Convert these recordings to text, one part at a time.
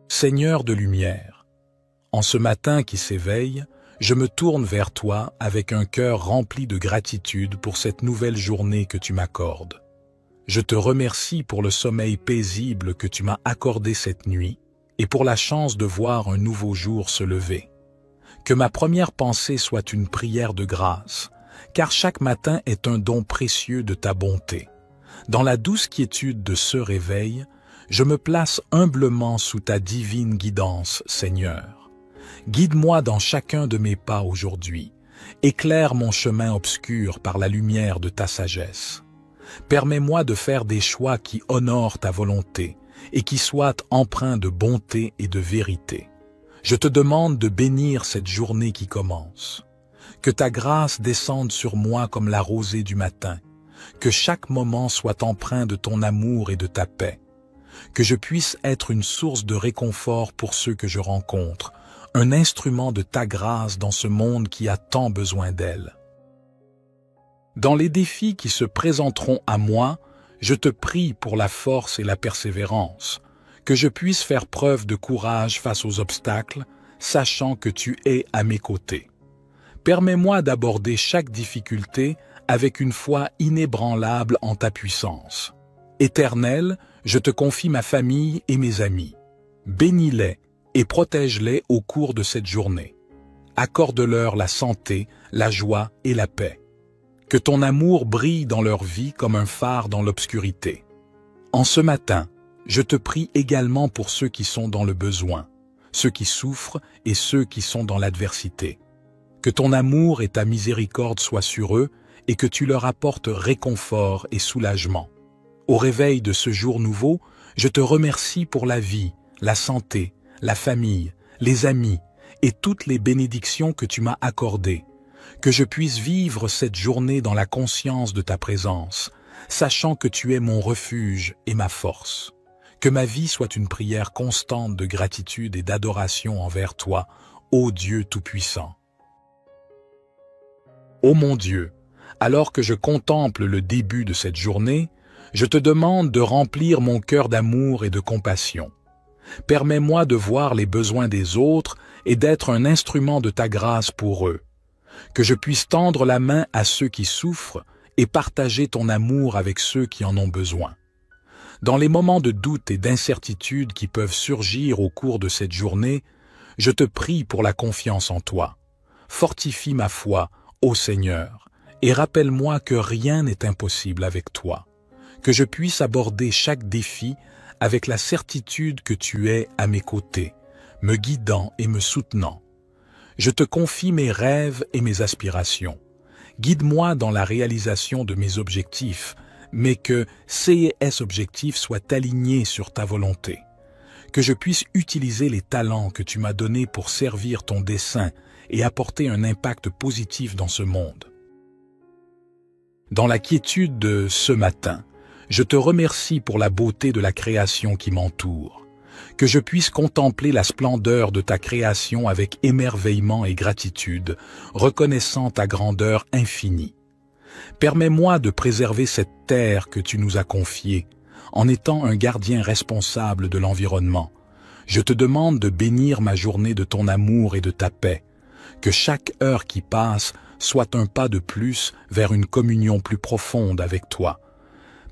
Seigneur de lumière, en ce matin qui s'éveille, je me tourne vers toi avec un cœur rempli de gratitude pour cette nouvelle journée que tu m'accordes. Je te remercie pour le sommeil paisible que tu m'as accordé cette nuit et pour la chance de voir un nouveau jour se lever. Que ma première pensée soit une prière de grâce, car chaque matin est un don précieux de ta bonté. Dans la douce quiétude de ce réveil, je me place humblement sous ta divine guidance, Seigneur. Guide-moi dans chacun de mes pas aujourd'hui. Éclaire mon chemin obscur par la lumière de ta sagesse. Permets-moi de faire des choix qui honorent ta volonté et qui soient empreints de bonté et de vérité. Je te demande de bénir cette journée qui commence. Que ta grâce descende sur moi comme la rosée du matin. Que chaque moment soit empreint de ton amour et de ta paix. Que je puisse être une source de réconfort pour ceux que je rencontre, un instrument de ta grâce dans ce monde qui a tant besoin d'elle. Dans les défis qui se présenteront à moi, je te prie pour la force et la persévérance, que je puisse faire preuve de courage face aux obstacles, sachant que tu es à mes côtés. Permets-moi d'aborder chaque difficulté avec une foi inébranlable en ta puissance. Éternel, je te confie ma famille et mes amis. Bénis-les et protège-les au cours de cette journée. Accorde-leur la santé, la joie et la paix. Que ton amour brille dans leur vie comme un phare dans l'obscurité. En ce matin, je te prie également pour ceux qui sont dans le besoin, ceux qui souffrent et ceux qui sont dans l'adversité. Que ton amour et ta miséricorde soient sur eux et que tu leur apportes réconfort et soulagement. Au réveil de ce jour nouveau, je te remercie pour la vie, la santé, la famille, les amis et toutes les bénédictions que tu m'as accordées. Que je puisse vivre cette journée dans la conscience de ta présence, sachant que tu es mon refuge et ma force. Que ma vie soit une prière constante de gratitude et d'adoration envers toi, ô Dieu Tout-Puissant. Ô mon Dieu, alors que je contemple le début de cette journée, je te demande de remplir mon cœur d'amour et de compassion. Permets-moi de voir les besoins des autres et d'être un instrument de ta grâce pour eux. Que je puisse tendre la main à ceux qui souffrent et partager ton amour avec ceux qui en ont besoin. Dans les moments de doute et d'incertitude qui peuvent surgir au cours de cette journée, je te prie pour la confiance en toi. Fortifie ma foi, ô Seigneur, et rappelle-moi que rien n'est impossible avec toi. Que je puisse aborder chaque défi avec la certitude que tu es à mes côtés, me guidant et me soutenant. Je te confie mes rêves et mes aspirations. Guide-moi dans la réalisation de mes objectifs, mais que ces objectifs soient alignés sur ta volonté. Que je puisse utiliser les talents que tu m'as donnés pour servir ton dessein et apporter un impact positif dans ce monde. Dans la quiétude de ce matin, je te remercie pour la beauté de la création qui m'entoure. Que je puisse contempler la splendeur de ta création avec émerveillement et gratitude, reconnaissant ta grandeur infinie. Permets-moi de préserver cette terre que tu nous as confiée, en étant un gardien responsable de l'environnement. Je te demande de bénir ma journée de ton amour et de ta paix. Que chaque heure qui passe soit un pas de plus vers une communion plus profonde avec toi.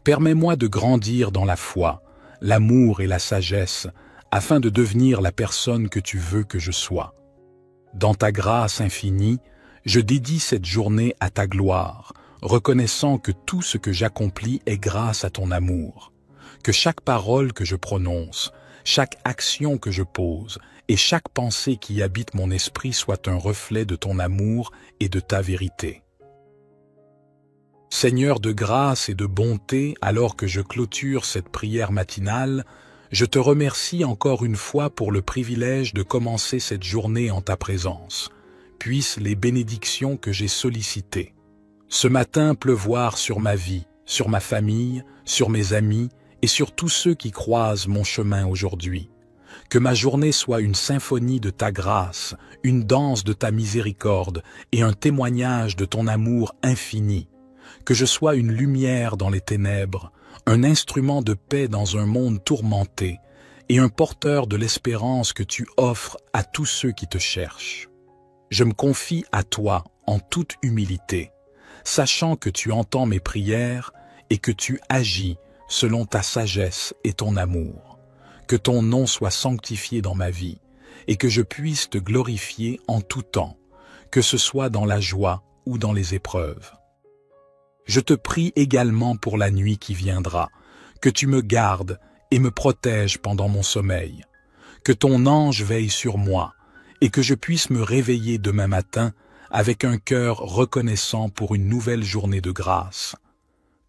Permets-moi de grandir dans la foi, l'amour et la sagesse, afin de devenir la personne que tu veux que je sois. Dans ta grâce infinie, je dédie cette journée à ta gloire, reconnaissant que tout ce que j'accomplis est grâce à ton amour. Que chaque parole que je prononce, chaque action que je pose et chaque pensée qui habite mon esprit soit un reflet de ton amour et de ta vérité. Seigneur de grâce et de bonté, alors que je clôture cette prière matinale, je te remercie encore une fois pour le privilège de commencer cette journée en ta présence. Puissent les bénédictions que j'ai sollicitées ce matin pleuvoir sur ma vie, sur ma famille, sur mes amis et sur tous ceux qui croisent mon chemin aujourd'hui. Que ma journée soit une symphonie de ta grâce, une danse de ta miséricorde et un témoignage de ton amour infini. Que je sois une lumière dans les ténèbres, un instrument de paix dans un monde tourmenté, et un porteur de l'espérance que tu offres à tous ceux qui te cherchent. Je me confie à toi en toute humilité, sachant que tu entends mes prières et que tu agis selon ta sagesse et ton amour. Que ton nom soit sanctifié dans ma vie et que je puisse te glorifier en tout temps, que ce soit dans la joie ou dans les épreuves. Je te prie également pour la nuit qui viendra, que tu me gardes et me protèges pendant mon sommeil, que ton ange veille sur moi et que je puisse me réveiller demain matin avec un cœur reconnaissant pour une nouvelle journée de grâce.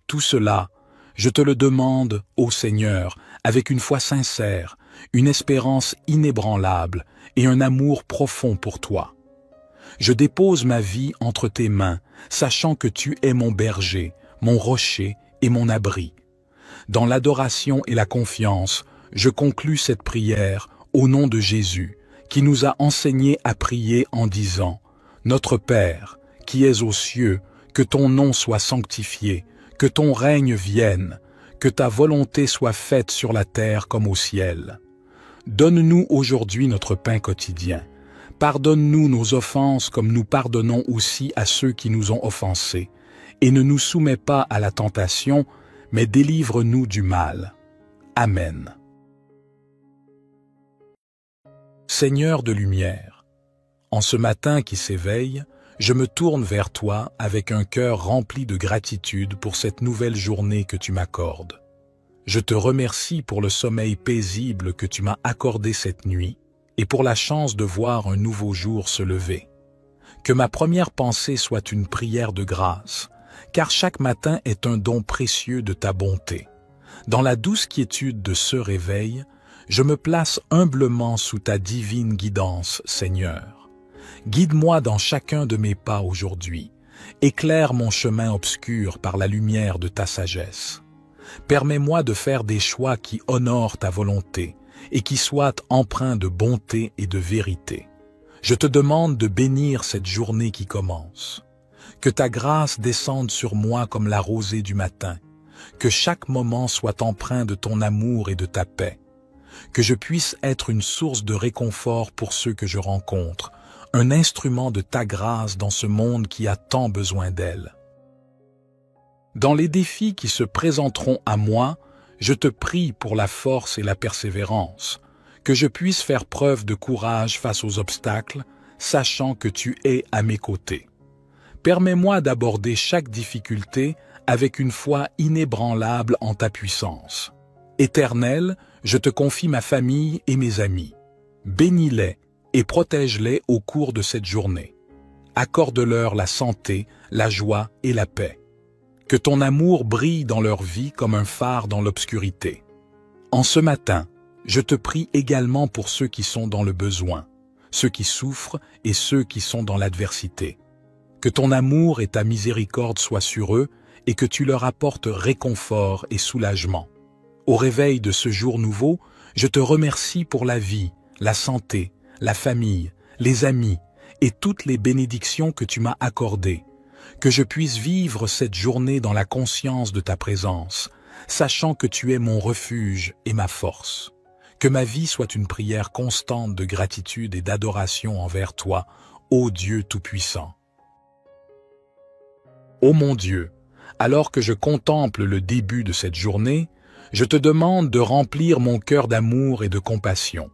Tout cela, je te le demande, ô Seigneur, avec une foi sincère, une espérance inébranlable et un amour profond pour toi. Je dépose ma vie entre tes mains, sachant que tu es mon berger, mon rocher et mon abri. Dans l'adoration et la confiance, je conclus cette prière au nom de Jésus, qui nous a enseigné à prier en disant « Notre Père, qui es aux cieux, que ton nom soit sanctifié, que ton règne vienne, que ta volonté soit faite sur la terre comme au ciel. Donne-nous aujourd'hui notre pain quotidien. Pardonne-nous nos offenses comme nous pardonnons aussi à ceux qui nous ont offensés. Et ne nous soumets pas à la tentation, mais délivre-nous du mal. Amen. Seigneur de lumière, en ce matin qui s'éveille, je me tourne vers toi avec un cœur rempli de gratitude pour cette nouvelle journée que tu m'accordes. Je te remercie pour le sommeil paisible que tu m'as accordé cette nuit et pour la chance de voir un nouveau jour se lever. Que ma première pensée soit une prière de grâce, car chaque matin est un don précieux de ta bonté. Dans la douce quiétude de ce réveil, je me place humblement sous ta divine guidance, Seigneur. Guide-moi dans chacun de mes pas aujourd'hui. Éclaire mon chemin obscur par la lumière de ta sagesse. Permets-moi de faire des choix qui honorent ta volonté et qui soient empreints de bonté et de vérité. Je te demande de bénir cette journée qui commence. Que ta grâce descende sur moi comme la rosée du matin. Que chaque moment soit empreint de ton amour et de ta paix. Que je puisse être une source de réconfort pour ceux que je rencontre, un instrument de ta grâce dans ce monde qui a tant besoin d'elle. Dans les défis qui se présenteront à moi, je te prie pour la force et la persévérance, que je puisse faire preuve de courage face aux obstacles, sachant que tu es à mes côtés. Permets-moi d'aborder chaque difficulté avec une foi inébranlable en ta puissance. Éternel, je te confie ma famille et mes amis. Bénis-les et protège-les au cours de cette journée. Accorde-leur la santé, la joie et la paix. Que ton amour brille dans leur vie comme un phare dans l'obscurité. En ce matin, je te prie également pour ceux qui sont dans le besoin, ceux qui souffrent et ceux qui sont dans l'adversité. Que ton amour et ta miséricorde soient sur eux et que tu leur apportes réconfort et soulagement. Au réveil de ce jour nouveau, je te remercie pour la vie, la santé, la famille, les amis et toutes les bénédictions que tu m'as accordées. Que je puisse vivre cette journée dans la conscience de ta présence, sachant que tu es mon refuge et ma force. Que ma vie soit une prière constante de gratitude et d'adoration envers toi, ô Dieu Tout-Puissant. Ô mon Dieu, alors que je contemple le début de cette journée, je te demande de remplir mon cœur d'amour et de compassion.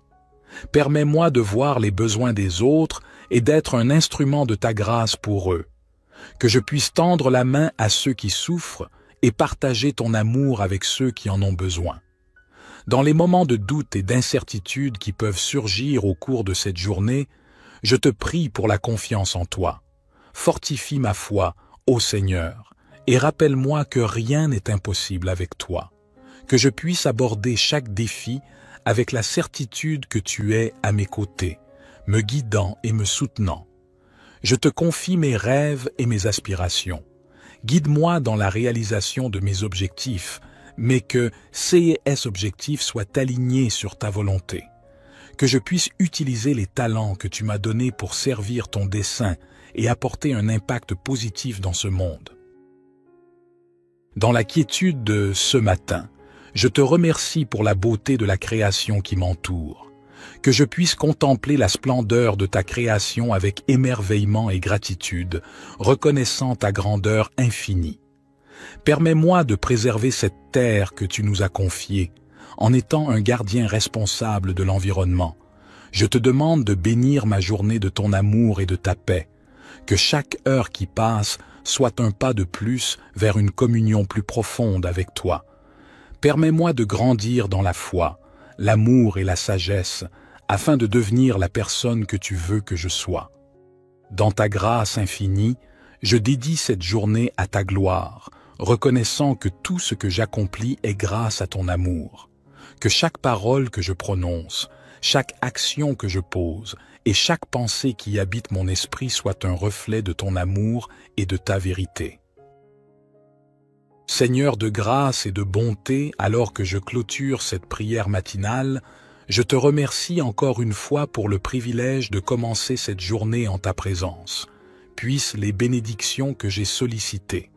Permets-moi de voir les besoins des autres et d'être un instrument de ta grâce pour eux. Que je puisse tendre la main à ceux qui souffrent et partager ton amour avec ceux qui en ont besoin. Dans les moments de doute et d'incertitude qui peuvent surgir au cours de cette journée, je te prie pour la confiance en toi. Fortifie ma foi, ô Seigneur, et rappelle-moi que rien n'est impossible avec toi. Que je puisse aborder chaque défi avec la certitude que tu es à mes côtés, me guidant et me soutenant. Je te confie mes rêves et mes aspirations. Guide-moi dans la réalisation de mes objectifs, mais que ces objectifs soient alignés sur ta volonté. Que je puisse utiliser les talents que tu m'as donnés pour servir ton dessein et apporter un impact positif dans ce monde. Dans la quiétude de ce matin, Je te remercie pour la beauté de la création qui m'entoure, que je puisse contempler la splendeur de ta création avec émerveillement et gratitude, reconnaissant ta grandeur infinie. Permets-moi de préserver cette terre que tu nous as confiée, en étant un gardien responsable de l'environnement. Je te demande de bénir ma journée de ton amour et de ta paix, que chaque heure qui passe soit un pas de plus vers une communion plus profonde avec toi. Permets-moi de grandir dans la foi, l'amour et la sagesse, afin de devenir la personne que tu veux que je sois. Dans ta grâce infinie, je dédie cette journée à ta gloire, reconnaissant que tout ce que j'accomplis est grâce à ton amour. Que chaque parole que je prononce, chaque action que je pose et chaque pensée qui habite mon esprit soit un reflet de ton amour et de ta vérité. Seigneur de grâce et de bonté, alors que je clôture cette prière matinale, je te remercie encore une fois pour le privilège de commencer cette journée en ta présence. Puissent les bénédictions que j'ai sollicitées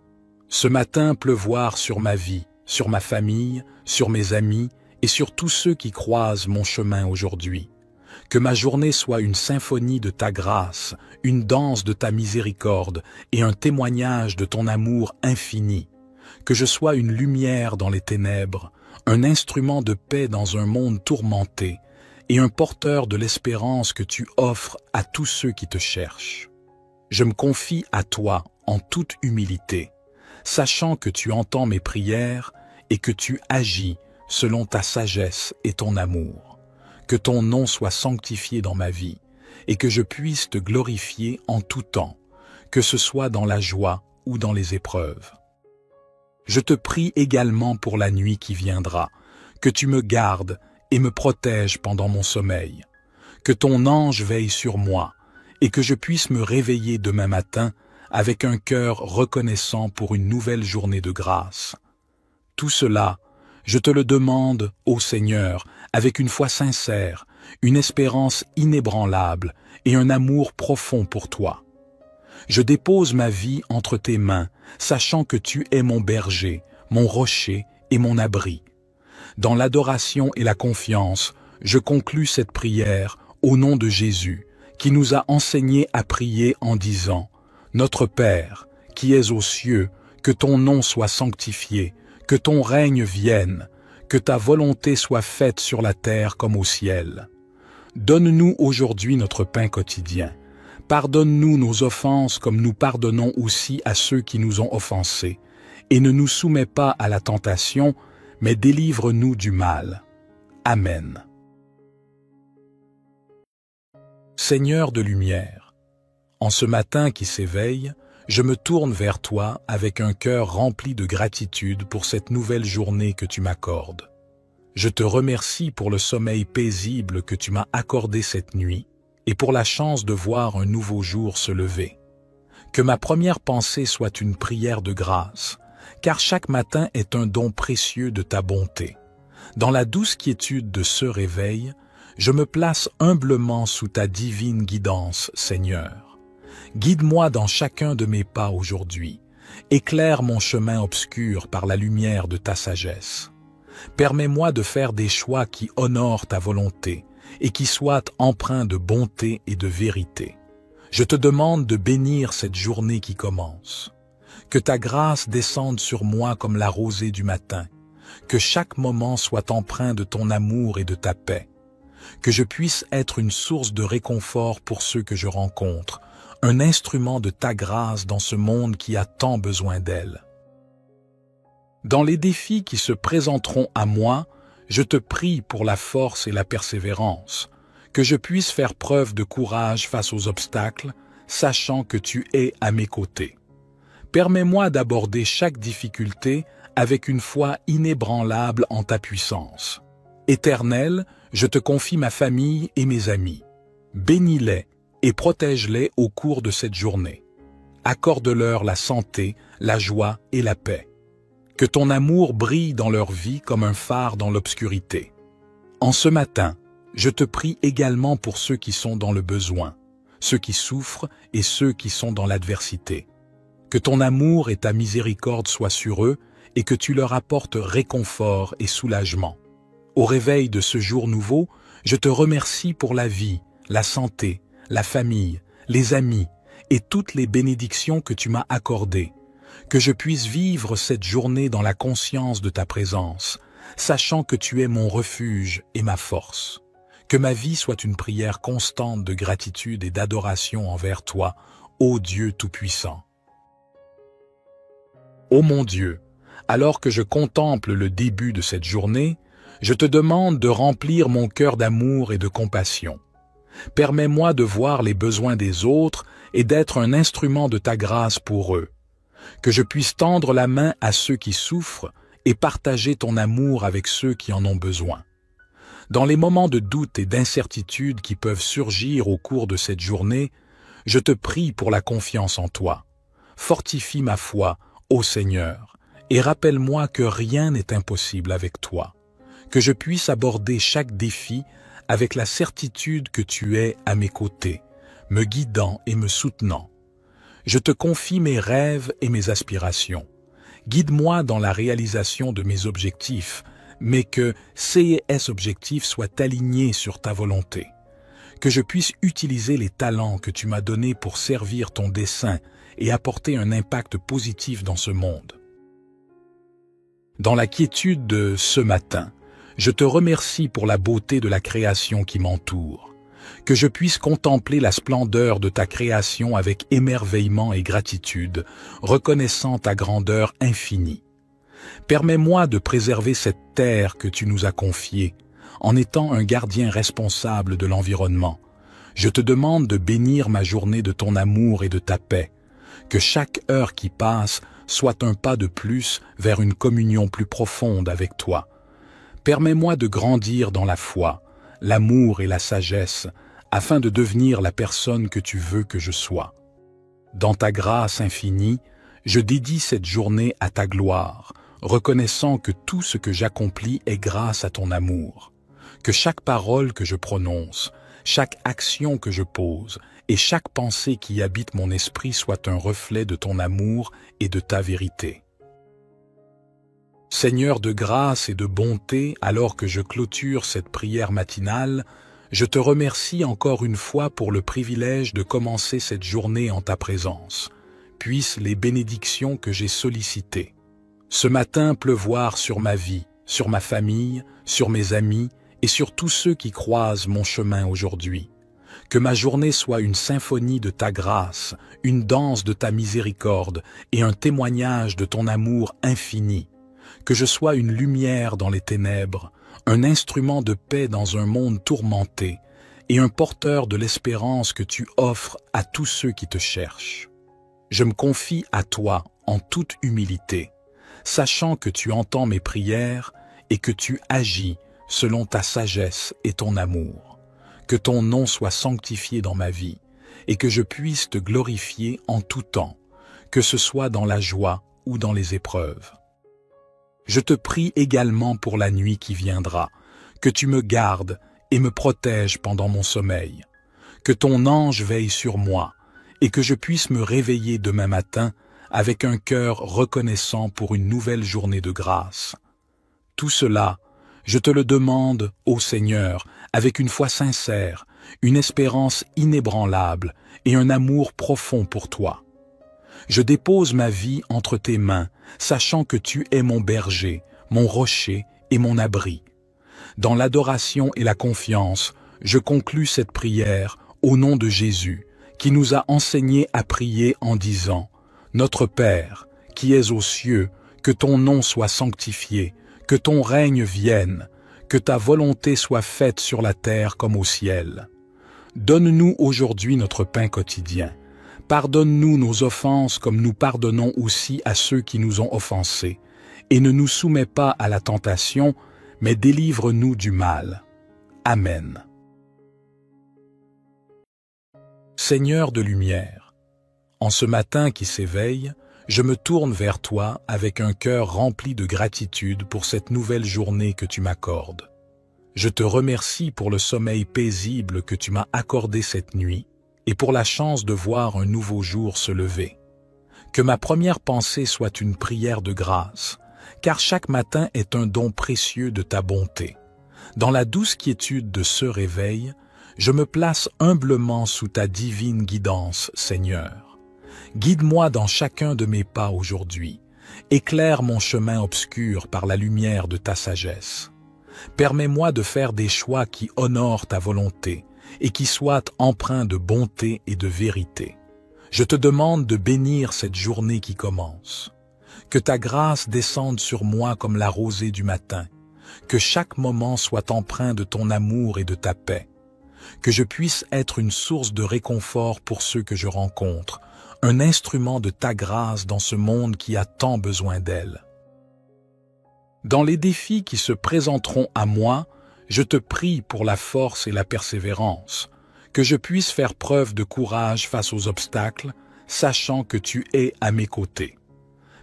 ce matin pleuvoir sur ma vie, sur ma famille, sur mes amis et sur tous ceux qui croisent mon chemin aujourd'hui. Que ma journée soit une symphonie de ta grâce, une danse de ta miséricorde et un témoignage de ton amour infini. Que je sois une lumière dans les ténèbres, un instrument de paix dans un monde tourmenté et un porteur de l'espérance que tu offres à tous ceux qui te cherchent. Je me confie à toi en toute humilité, sachant que tu entends mes prières et que tu agis selon ta sagesse et ton amour. Que ton nom soit sanctifié dans ma vie et que je puisse te glorifier en tout temps, que ce soit dans la joie ou dans les épreuves. Je te prie également pour la nuit qui viendra, que tu me gardes et me protèges pendant mon sommeil, que ton ange veille sur moi et que je puisse me réveiller demain matin avec un cœur reconnaissant pour une nouvelle journée de grâce. Tout cela, je te le demande, ô Seigneur, avec une foi sincère, une espérance inébranlable et un amour profond pour toi. Je dépose ma vie entre tes mains, sachant que tu es mon berger, mon rocher et mon abri. Dans l'adoration et la confiance, je conclus cette prière au nom de Jésus, qui nous a enseigné à prier en disant « Notre Père, qui es aux cieux, que ton nom soit sanctifié, que ton règne vienne, que ta volonté soit faite sur la terre comme au ciel. Donne-nous aujourd'hui notre pain quotidien. Pardonne-nous nos offenses comme nous pardonnons aussi à ceux qui nous ont offensés. Et ne nous soumets pas à la tentation, mais délivre-nous du mal. Amen. Seigneur de lumière, en ce matin qui s'éveille, je me tourne vers toi avec un cœur rempli de gratitude pour cette nouvelle journée que tu m'accordes. Je te remercie pour le sommeil paisible que tu m'as accordé cette nuit et pour la chance de voir un nouveau jour se lever. Que ma première pensée soit une prière de grâce, car chaque matin est un don précieux de ta bonté. Dans la douce quiétude de ce réveil, je me place humblement sous ta divine guidance, Seigneur. Guide-moi dans chacun de mes pas aujourd'hui. Éclaire mon chemin obscur par la lumière de ta sagesse. Permets-moi de faire des choix qui honorent ta volonté et qui soient empreints de bonté et de vérité. Je te demande de bénir cette journée qui commence. Que ta grâce descende sur moi comme la rosée du matin. Que chaque moment soit empreint de ton amour et de ta paix. Que je puisse être une source de réconfort pour ceux que je rencontre, un instrument de ta grâce dans ce monde qui a tant besoin d'elle. Dans les défis qui se présenteront à moi, je te prie pour la force et la persévérance, que je puisse faire preuve de courage face aux obstacles, sachant que tu es à mes côtés. Permets-moi d'aborder chaque difficulté avec une foi inébranlable en ta puissance. Éternel, je te confie ma famille et mes amis. Bénis-les et protège-les au cours de cette journée. Accorde-leur la santé, la joie et la paix. Que ton amour brille dans leur vie comme un phare dans l'obscurité. En ce matin, je te prie également pour ceux qui sont dans le besoin, ceux qui souffrent et ceux qui sont dans l'adversité. Que ton amour et ta miséricorde soient sur eux et que tu leur apportes réconfort et soulagement. Au réveil de ce jour nouveau, je te remercie pour la vie, la santé, la famille, les amis et toutes les bénédictions que tu m'as accordées. Que je puisse vivre cette journée dans la conscience de ta présence, sachant que tu es mon refuge et ma force. Que ma vie soit une prière constante de gratitude et d'adoration envers toi, ô Dieu Tout-Puissant. Ô mon Dieu, alors que je contemple le début de cette journée, je te demande de remplir mon cœur d'amour et de compassion. Permets-moi de voir les besoins des autres et d'être un instrument de ta grâce pour eux. Que je puisse tendre la main à ceux qui souffrent et partager ton amour avec ceux qui en ont besoin. Dans les moments de doute et d'incertitude qui peuvent surgir au cours de cette journée, je te prie pour la confiance en toi. Fortifie ma foi, ô Seigneur, et rappelle-moi que rien n'est impossible avec toi. Que je puisse aborder chaque défi avec la certitude que tu es à mes côtés, me guidant et me soutenant. Je te confie mes rêves et mes aspirations. Guide-moi dans la réalisation de mes objectifs, mais que ces objectifs soient alignés sur ta volonté. Que je puisse utiliser les talents que tu m'as donnés pour servir ton dessein et apporter un impact positif dans ce monde. Dans la quiétude de ce matin, je te remercie pour la beauté de la création qui m'entoure. Que je puisse contempler la splendeur de ta création avec émerveillement et gratitude, reconnaissant ta grandeur infinie. Permets-moi de préserver cette terre que tu nous as confiée, en étant un gardien responsable de l'environnement. Je te demande de bénir ma journée de ton amour et de ta paix. Que chaque heure qui passe soit un pas de plus vers une communion plus profonde avec toi. Permets-moi de grandir dans la foi, l'amour et la sagesse, afin de devenir la personne que tu veux que je sois. Dans ta grâce infinie, je dédie cette journée à ta gloire, reconnaissant que tout ce que j'accomplis est grâce à ton amour. Que chaque parole que je prononce, chaque action que je pose et chaque pensée qui habite mon esprit soit un reflet de ton amour et de ta vérité. Seigneur de grâce et de bonté, alors que je clôture cette prière matinale, je te remercie encore une fois pour le privilège de commencer cette journée en ta présence. Puissent les bénédictions que j'ai sollicitées ce matin pleuvoir sur ma vie, sur ma famille, sur mes amis et sur tous ceux qui croisent mon chemin aujourd'hui. Que ma journée soit une symphonie de ta grâce, une danse de ta miséricorde et un témoignage de ton amour infini. Que je sois une lumière dans les ténèbres, un instrument de paix dans un monde tourmenté et un porteur de l'espérance que tu offres à tous ceux qui te cherchent. Je me confie à toi en toute humilité, sachant que tu entends mes prières et que tu agis selon ta sagesse et ton amour. Que ton nom soit sanctifié dans ma vie et que je puisse te glorifier en tout temps, que ce soit dans la joie ou dans les épreuves. Je te prie également pour la nuit qui viendra, que tu me gardes et me protèges pendant mon sommeil, que ton ange veille sur moi et que je puisse me réveiller demain matin avec un cœur reconnaissant pour une nouvelle journée de grâce. Tout cela, je te le demande, ô Seigneur, avec une foi sincère, une espérance inébranlable et un amour profond pour toi. Je dépose ma vie entre tes mains, sachant que tu es mon berger, mon rocher et mon abri. Dans l'adoration et la confiance, je conclus cette prière au nom de Jésus, qui nous a enseigné à prier en disant « Notre Père, qui es aux cieux, que ton nom soit sanctifié, que ton règne vienne, que ta volonté soit faite sur la terre comme au ciel. Donne-nous aujourd'hui notre pain quotidien. Pardonne-nous nos offenses comme nous pardonnons aussi à ceux qui nous ont offensés. Et ne nous soumets pas à la tentation, mais délivre-nous du mal. Amen. Seigneur de lumière, en ce matin qui s'éveille, je me tourne vers toi avec un cœur rempli de gratitude pour cette nouvelle journée que tu m'accordes. Je te remercie pour le sommeil paisible que tu m'as accordé cette nuit et pour la chance de voir un nouveau jour se lever. Que ma première pensée soit une prière de grâce, car chaque matin est un don précieux de ta bonté. Dans la douce quiétude de ce réveil, je me place humblement sous ta divine guidance, Seigneur. Guide-moi dans chacun de mes pas aujourd'hui. Éclaire mon chemin obscur par la lumière de ta sagesse. Permets-moi de faire des choix qui honorent ta volonté et qui soient empreints de bonté et de vérité. Je te demande de bénir cette journée qui commence. Que ta grâce descende sur moi comme la rosée du matin. Que chaque moment soit empreint de ton amour et de ta paix. Que je puisse être une source de réconfort pour ceux que je rencontre, un instrument de ta grâce dans ce monde qui a tant besoin d'elle. Dans les défis qui se présenteront à moi, je te prie pour la force et la persévérance, que je puisse faire preuve de courage face aux obstacles, sachant que tu es à mes côtés.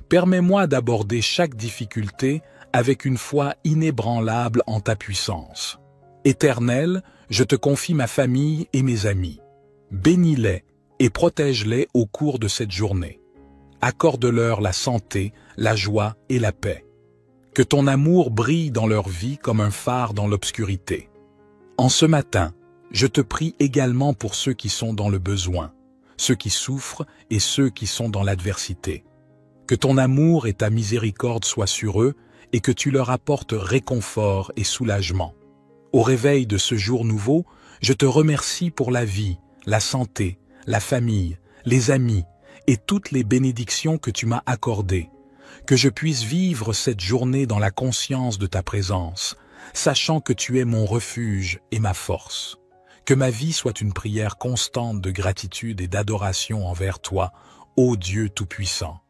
Permets-moi d'aborder chaque difficulté avec une foi inébranlable en ta puissance. Éternel, je te confie ma famille et mes amis. Bénis-les et protège-les au cours de cette journée. Accorde-leur la santé, la joie et la paix. Que ton amour brille dans leur vie comme un phare dans l'obscurité. En ce matin, je te prie également pour ceux qui sont dans le besoin, ceux qui souffrent et ceux qui sont dans l'adversité. Que ton amour et ta miséricorde soient sur eux et que tu leur apportes réconfort et soulagement. Au réveil de ce jour nouveau, je te remercie pour la vie, la santé, la famille, les amis et toutes les bénédictions que tu m'as accordées. Que je puisse vivre cette journée dans la conscience de ta présence, sachant que tu es mon refuge et ma force. Que ma vie soit une prière constante de gratitude et d'adoration envers toi, ô Dieu Tout-Puissant.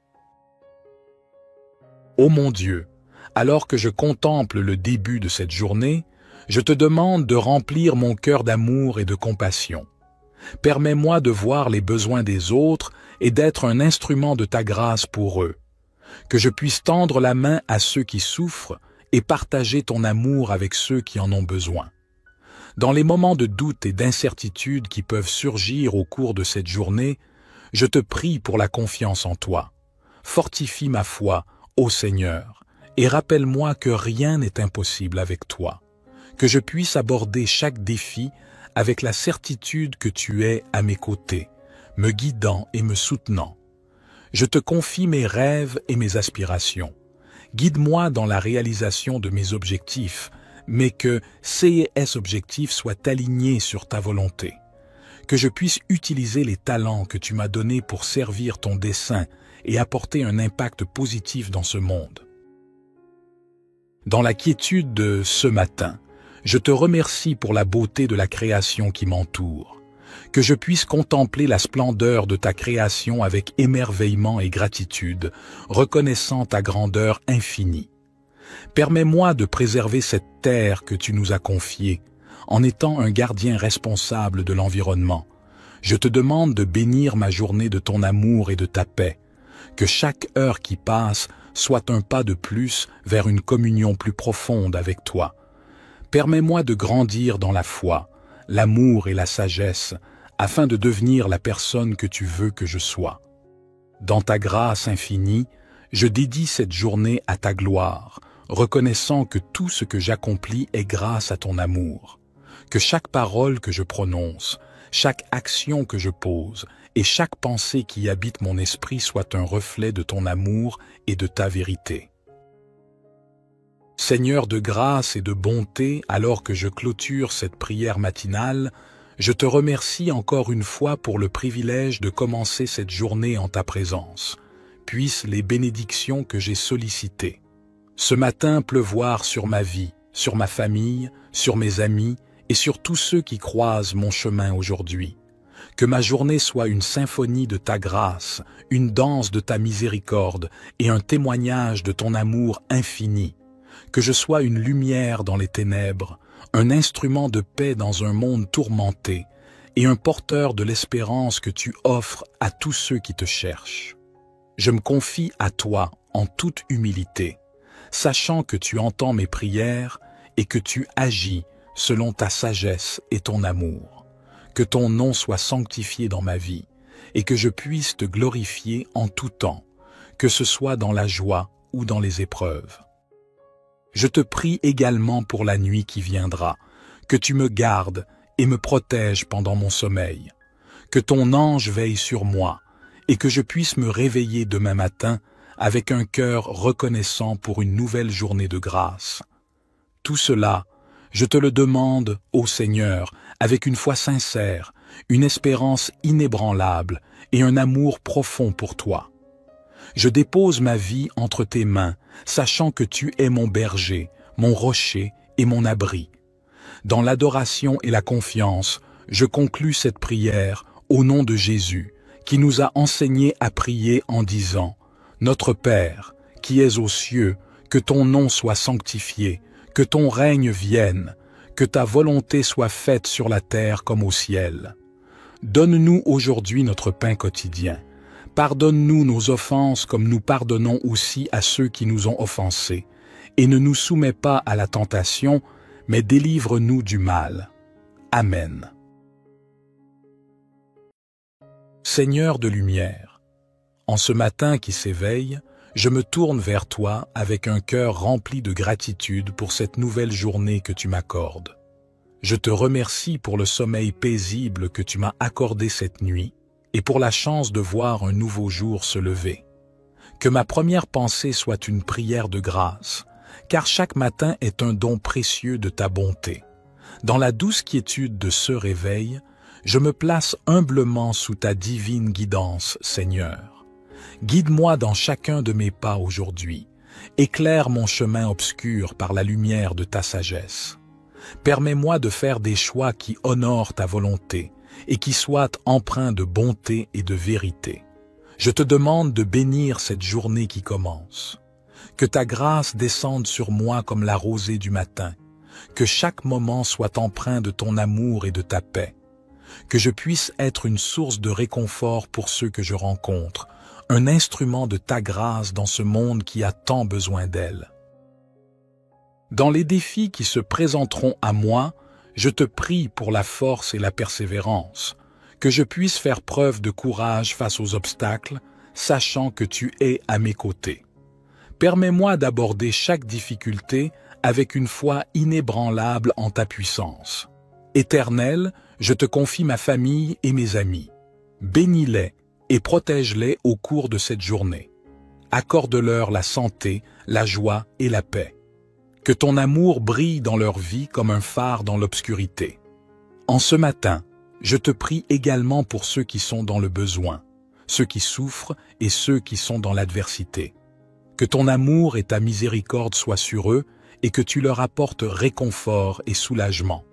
Ô mon Dieu, alors que je contemple le début de cette journée, je te demande de remplir mon cœur d'amour et de compassion. Permets-moi de voir les besoins des autres et d'être un instrument de ta grâce pour eux. Que je puisse tendre la main à ceux qui souffrent et partager ton amour avec ceux qui en ont besoin. Dans les moments de doute et d'incertitude qui peuvent surgir au cours de cette journée, je te prie pour la confiance en toi. Fortifie ma foi, ô Seigneur, et rappelle-moi que rien n'est impossible avec toi. Que je puisse aborder chaque défi avec la certitude que tu es à mes côtés, me guidant et me soutenant. Je te confie mes rêves et mes aspirations. Guide-moi dans la réalisation de mes objectifs, mais que ces objectifs soient alignés sur ta volonté. Que je puisse utiliser les talents que tu m'as donnés pour servir ton dessein et apporter un impact positif dans ce monde. Dans la quiétude de ce matin, je te remercie pour la beauté de la création qui m'entoure. Que je puisse contempler la splendeur de ta création avec émerveillement et gratitude, reconnaissant ta grandeur infinie. Permets-moi de préserver cette terre que tu nous as confiée, en étant un gardien responsable de l'environnement. Je te demande de bénir ma journée de ton amour et de ta paix. Que chaque heure qui passe soit un pas de plus vers une communion plus profonde avec toi. Permets-moi de grandir dans la foi, l'amour et la sagesse, afin de devenir la personne que tu veux que je sois. Dans ta grâce infinie, je dédie cette journée à ta gloire, reconnaissant que tout ce que j'accomplis est grâce à ton amour. Que chaque parole que je prononce, chaque action que je pose et chaque pensée qui habite mon esprit soit un reflet de ton amour et de ta vérité. Seigneur de grâce et de bonté, alors que je clôture cette prière matinale, je te remercie encore une fois pour le privilège de commencer cette journée en ta présence. Puissent les bénédictions que j'ai sollicitées ce matin pleuvoir sur ma vie, sur ma famille, sur mes amis et sur tous ceux qui croisent mon chemin aujourd'hui. Que ma journée soit une symphonie de ta grâce, une danse de ta miséricorde et un témoignage de ton amour infini. Que je sois une lumière dans les ténèbres, un instrument de paix dans un monde tourmenté et un porteur de l'espérance que tu offres à tous ceux qui te cherchent. Je me confie à toi en toute humilité, sachant que tu entends mes prières et que tu agis selon ta sagesse et ton amour. Que ton nom soit sanctifié dans ma vie et que je puisse te glorifier en tout temps, que ce soit dans la joie ou dans les épreuves. Je te prie également pour la nuit qui viendra, que tu me gardes et me protèges pendant mon sommeil, que ton ange veille sur moi et que je puisse me réveiller demain matin avec un cœur reconnaissant pour une nouvelle journée de grâce. Tout cela, je te le demande, ô Seigneur, avec une foi sincère, une espérance inébranlable et un amour profond pour toi. Je dépose ma vie entre tes mains, sachant que tu es mon berger, mon rocher et mon abri. Dans l'adoration et la confiance, je conclus cette prière au nom de Jésus, qui nous a enseigné à prier en disant « Notre Père, qui es aux cieux, que ton nom soit sanctifié, que ton règne vienne, que ta volonté soit faite sur la terre comme au ciel. Donne-nous aujourd'hui notre pain quotidien. Pardonne-nous nos offenses comme nous pardonnons aussi à ceux qui nous ont offensés. Et ne nous soumets pas à la tentation, mais délivre-nous du mal. Amen. Seigneur de lumière, en ce matin qui s'éveille, je me tourne vers toi avec un cœur rempli de gratitude pour cette nouvelle journée que tu m'accordes. Je te remercie pour le sommeil paisible que tu m'as accordé cette nuit et pour la chance de voir un nouveau jour se lever. Que ma première pensée soit une prière de grâce, car chaque matin est un don précieux de ta bonté. Dans la douce quiétude de ce réveil, je me place humblement sous ta divine guidance, Seigneur. Guide-moi dans chacun de mes pas aujourd'hui. Éclaire mon chemin obscur par la lumière de ta sagesse. Permets-moi de faire des choix qui honorent ta volonté et qui soient empreints de bonté et de vérité. Je te demande de bénir cette journée qui commence. Que ta grâce descende sur moi comme la rosée du matin. Que chaque moment soit empreint de ton amour et de ta paix. Que je puisse être une source de réconfort pour ceux que je rencontre, un instrument de ta grâce dans ce monde qui a tant besoin d'elle. Dans les défis qui se présenteront à moi, je te prie pour la force et la persévérance, que je puisse faire preuve de courage face aux obstacles, sachant que tu es à mes côtés. Permets-moi d'aborder chaque difficulté avec une foi inébranlable en ta puissance. Éternel, je te confie ma famille et mes amis. Bénis-les et protège-les au cours de cette journée. Accorde-leur la santé, la joie et la paix. Que ton amour brille dans leur vie comme un phare dans l'obscurité. En ce matin, je te prie également pour ceux qui sont dans le besoin, ceux qui souffrent et ceux qui sont dans l'adversité. Que ton amour et ta miséricorde soient sur eux et que tu leur apportes réconfort et soulagement.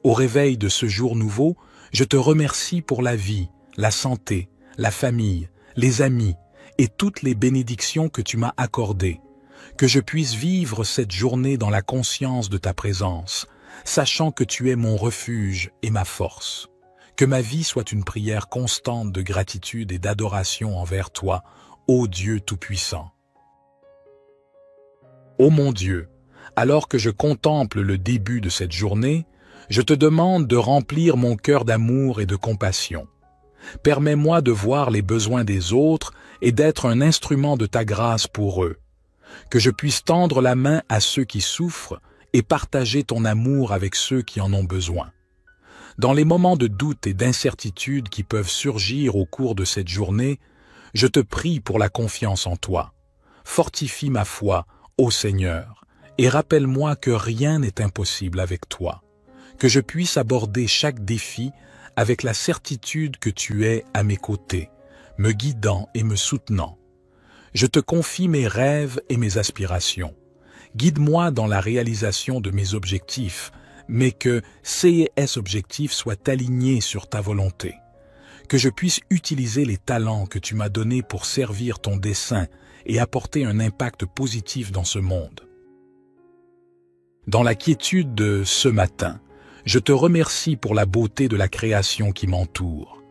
Au réveil de ce jour nouveau, je te remercie pour la vie, la santé, la famille, les amis et toutes les bénédictions que tu m'as accordées. Que je puisse vivre cette journée dans la conscience de ta présence, sachant que tu es mon refuge et ma force. Que ma vie soit une prière constante de gratitude et d'adoration envers toi, ô Dieu Tout-Puissant. Ô mon Dieu, alors que je contemple le début de cette journée, je te demande de remplir mon cœur d'amour et de compassion. Permets-moi de voir les besoins des autres et d'être un instrument de ta grâce pour eux. Que je puisse tendre la main à ceux qui souffrent et partager ton amour avec ceux qui en ont besoin. Dans les moments de doute et d'incertitude qui peuvent surgir au cours de cette journée, je te prie pour la confiance en toi. Fortifie ma foi, ô Seigneur, et rappelle-moi que rien n'est impossible avec toi. Que je puisse aborder chaque défi avec la certitude que tu es à mes côtés, me guidant et me soutenant. Je te confie mes rêves et mes aspirations. Guide-moi dans la réalisation de mes objectifs, mais que ces objectifs soient alignés sur ta volonté. Que je puisse utiliser les talents que tu m'as donnés pour servir ton dessein et apporter un impact positif dans ce monde. Dans la quiétude de ce matin, je te remercie pour la beauté de la création qui m'entoure.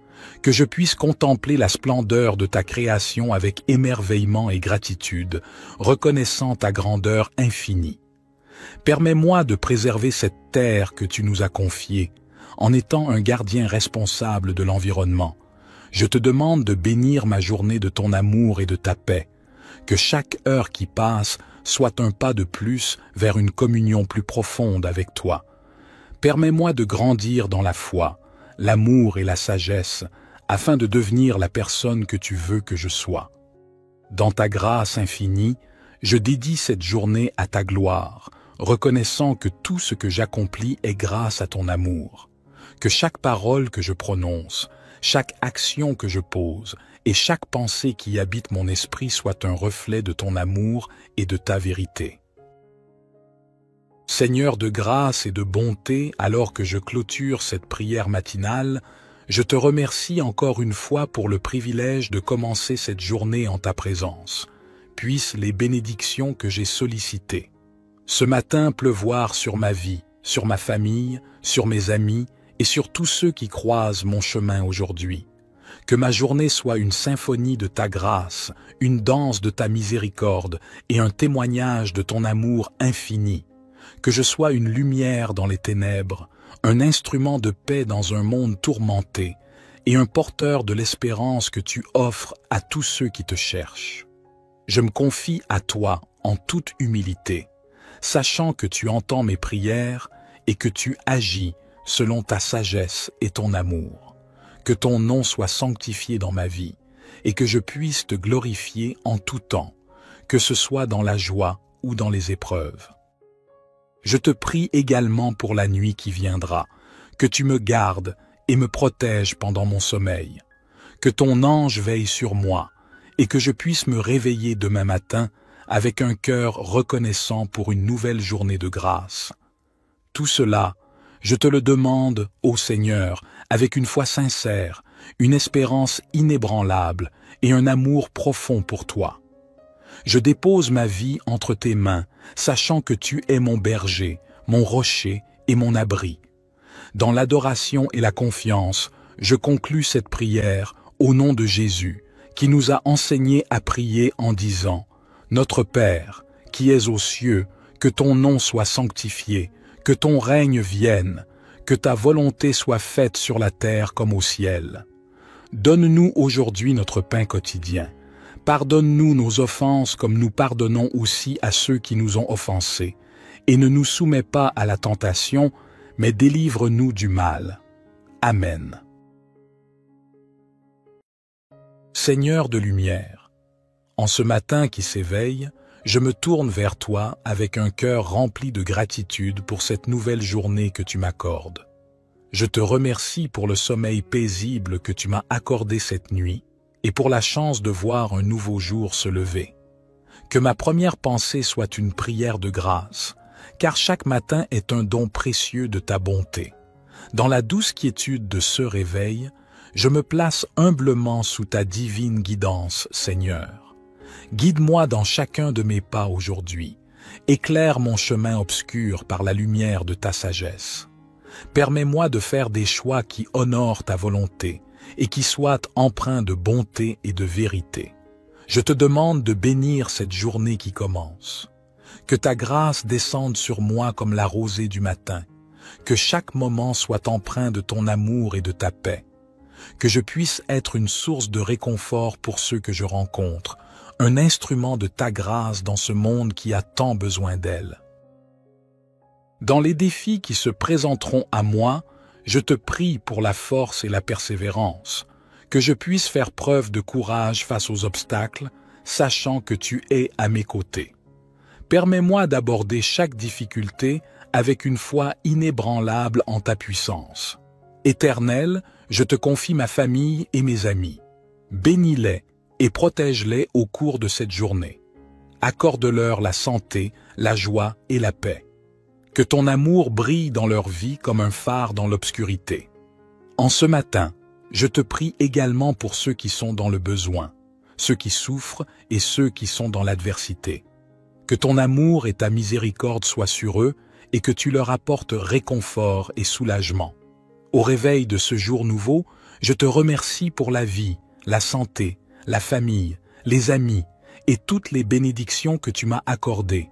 Que je puisse contempler la splendeur de ta création avec émerveillement et gratitude, reconnaissant ta grandeur infinie. Permets-moi de préserver cette terre que tu nous as confiée, en étant un gardien responsable de l'environnement. Je te demande de bénir ma journée de ton amour et de ta paix. Que chaque heure qui passe soit un pas de plus vers une communion plus profonde avec toi. Permets-moi de grandir dans la foi, l'amour et la sagesse, afin de devenir la personne que tu veux que je sois. Dans ta grâce infinie, je dédie cette journée à ta gloire, reconnaissant que tout ce que j'accomplis est grâce à ton amour. Que chaque parole que je prononce, chaque action que je pose et chaque pensée qui habite mon esprit soit un reflet de ton amour et de ta vérité. Seigneur de grâce et de bonté, alors que je clôture cette prière matinale, je te remercie encore une fois pour le privilège de commencer cette journée en ta présence. Puissent les bénédictions que j'ai sollicitées ce matin pleuvoir sur ma vie, sur ma famille, sur mes amis et sur tous ceux qui croisent mon chemin aujourd'hui. Que ma journée soit une symphonie de ta grâce, une danse de ta miséricorde et un témoignage de ton amour infini. Que je sois une lumière dans les ténèbres, un instrument de paix dans un monde tourmenté et un porteur de l'espérance que tu offres à tous ceux qui te cherchent. Je me confie à toi en toute humilité, sachant que tu entends mes prières et que tu agis selon ta sagesse et ton amour. Que ton nom soit sanctifié dans ma vie et que je puisse te glorifier en tout temps, que ce soit dans la joie ou dans les épreuves. Je te prie également pour la nuit qui viendra, que tu me gardes et me protèges pendant mon sommeil, que ton ange veille sur moi et que je puisse me réveiller demain matin avec un cœur reconnaissant pour une nouvelle journée de grâce. Tout cela, je te le demande, ô Seigneur, avec une foi sincère, une espérance inébranlable et un amour profond pour toi. Je dépose ma vie entre tes mains, sachant que tu es mon berger, mon rocher et mon abri. Dans l'adoration et la confiance, je conclus cette prière au nom de Jésus, qui nous a enseigné à prier en disant « Notre Père, qui es aux cieux, que ton nom soit sanctifié, que ton règne vienne, que ta volonté soit faite sur la terre comme au ciel. Donne-nous aujourd'hui notre pain quotidien. Pardonne-nous nos offenses comme nous pardonnons aussi à ceux qui nous ont offensés. Et ne nous soumets pas à la tentation, mais délivre-nous du mal. Amen. Seigneur de lumière, en ce matin qui s'éveille, je me tourne vers toi avec un cœur rempli de gratitude pour cette nouvelle journée que tu m'accordes. Je te remercie pour le sommeil paisible que tu m'as accordé cette nuit et pour la chance de voir un nouveau jour se lever. Que ma première pensée soit une prière de grâce, car chaque matin est un don précieux de ta bonté. Dans la douce quiétude de ce réveil, je me place humblement sous ta divine guidance, Seigneur. Guide-moi dans chacun de mes pas aujourd'hui. Éclaire mon chemin obscur par la lumière de ta sagesse. Permets-moi de faire des choix qui honorent ta volonté et qui soient empreints de bonté et de vérité. Je te demande de bénir cette journée qui commence. Que ta grâce descende sur moi comme la rosée du matin. Que chaque moment soit empreint de ton amour et de ta paix. Que je puisse être une source de réconfort pour ceux que je rencontre, un instrument de ta grâce dans ce monde qui a tant besoin d'elle. Dans les défis qui se présenteront à moi, je te prie pour la force et la persévérance, que je puisse faire preuve de courage face aux obstacles, sachant que tu es à mes côtés. Permets-moi d'aborder chaque difficulté avec une foi inébranlable en ta puissance. Éternel, je te confie ma famille et mes amis. Bénis-les et protège-les au cours de cette journée. Accorde-leur la santé, la joie et la paix. Que ton amour brille dans leur vie comme un phare dans l'obscurité. En ce matin, je te prie également pour ceux qui sont dans le besoin, ceux qui souffrent et ceux qui sont dans l'adversité. Que ton amour et ta miséricorde soient sur eux et que tu leur apportes réconfort et soulagement. Au réveil de ce jour nouveau, je te remercie pour la vie, la santé, la famille, les amis et toutes les bénédictions que tu m'as accordées.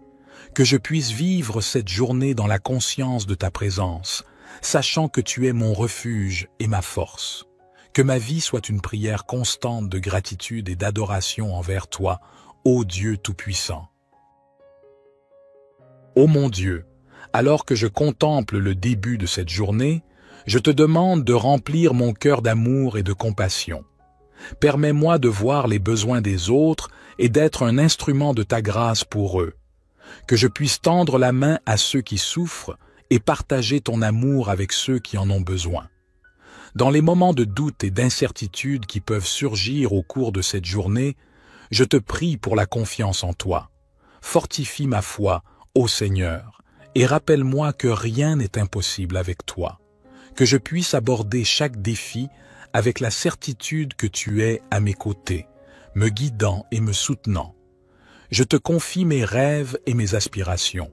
Que je puisse vivre cette journée dans la conscience de ta présence, sachant que tu es mon refuge et ma force. Que ma vie soit une prière constante de gratitude et d'adoration envers toi, ô Dieu Tout-Puissant. Ô mon Dieu, alors que je contemple le début de cette journée, je te demande de remplir mon cœur d'amour et de compassion. Permets-moi de voir les besoins des autres et d'être un instrument de ta grâce pour eux. Que je puisse tendre la main à ceux qui souffrent et partager ton amour avec ceux qui en ont besoin. Dans les moments de doute et d'incertitude qui peuvent surgir au cours de cette journée, je te prie pour la confiance en toi. Fortifie ma foi, ô Seigneur, et rappelle-moi que rien n'est impossible avec toi. Que je puisse aborder chaque défi avec la certitude que tu es à mes côtés, me guidant et me soutenant. Je te confie mes rêves et mes aspirations.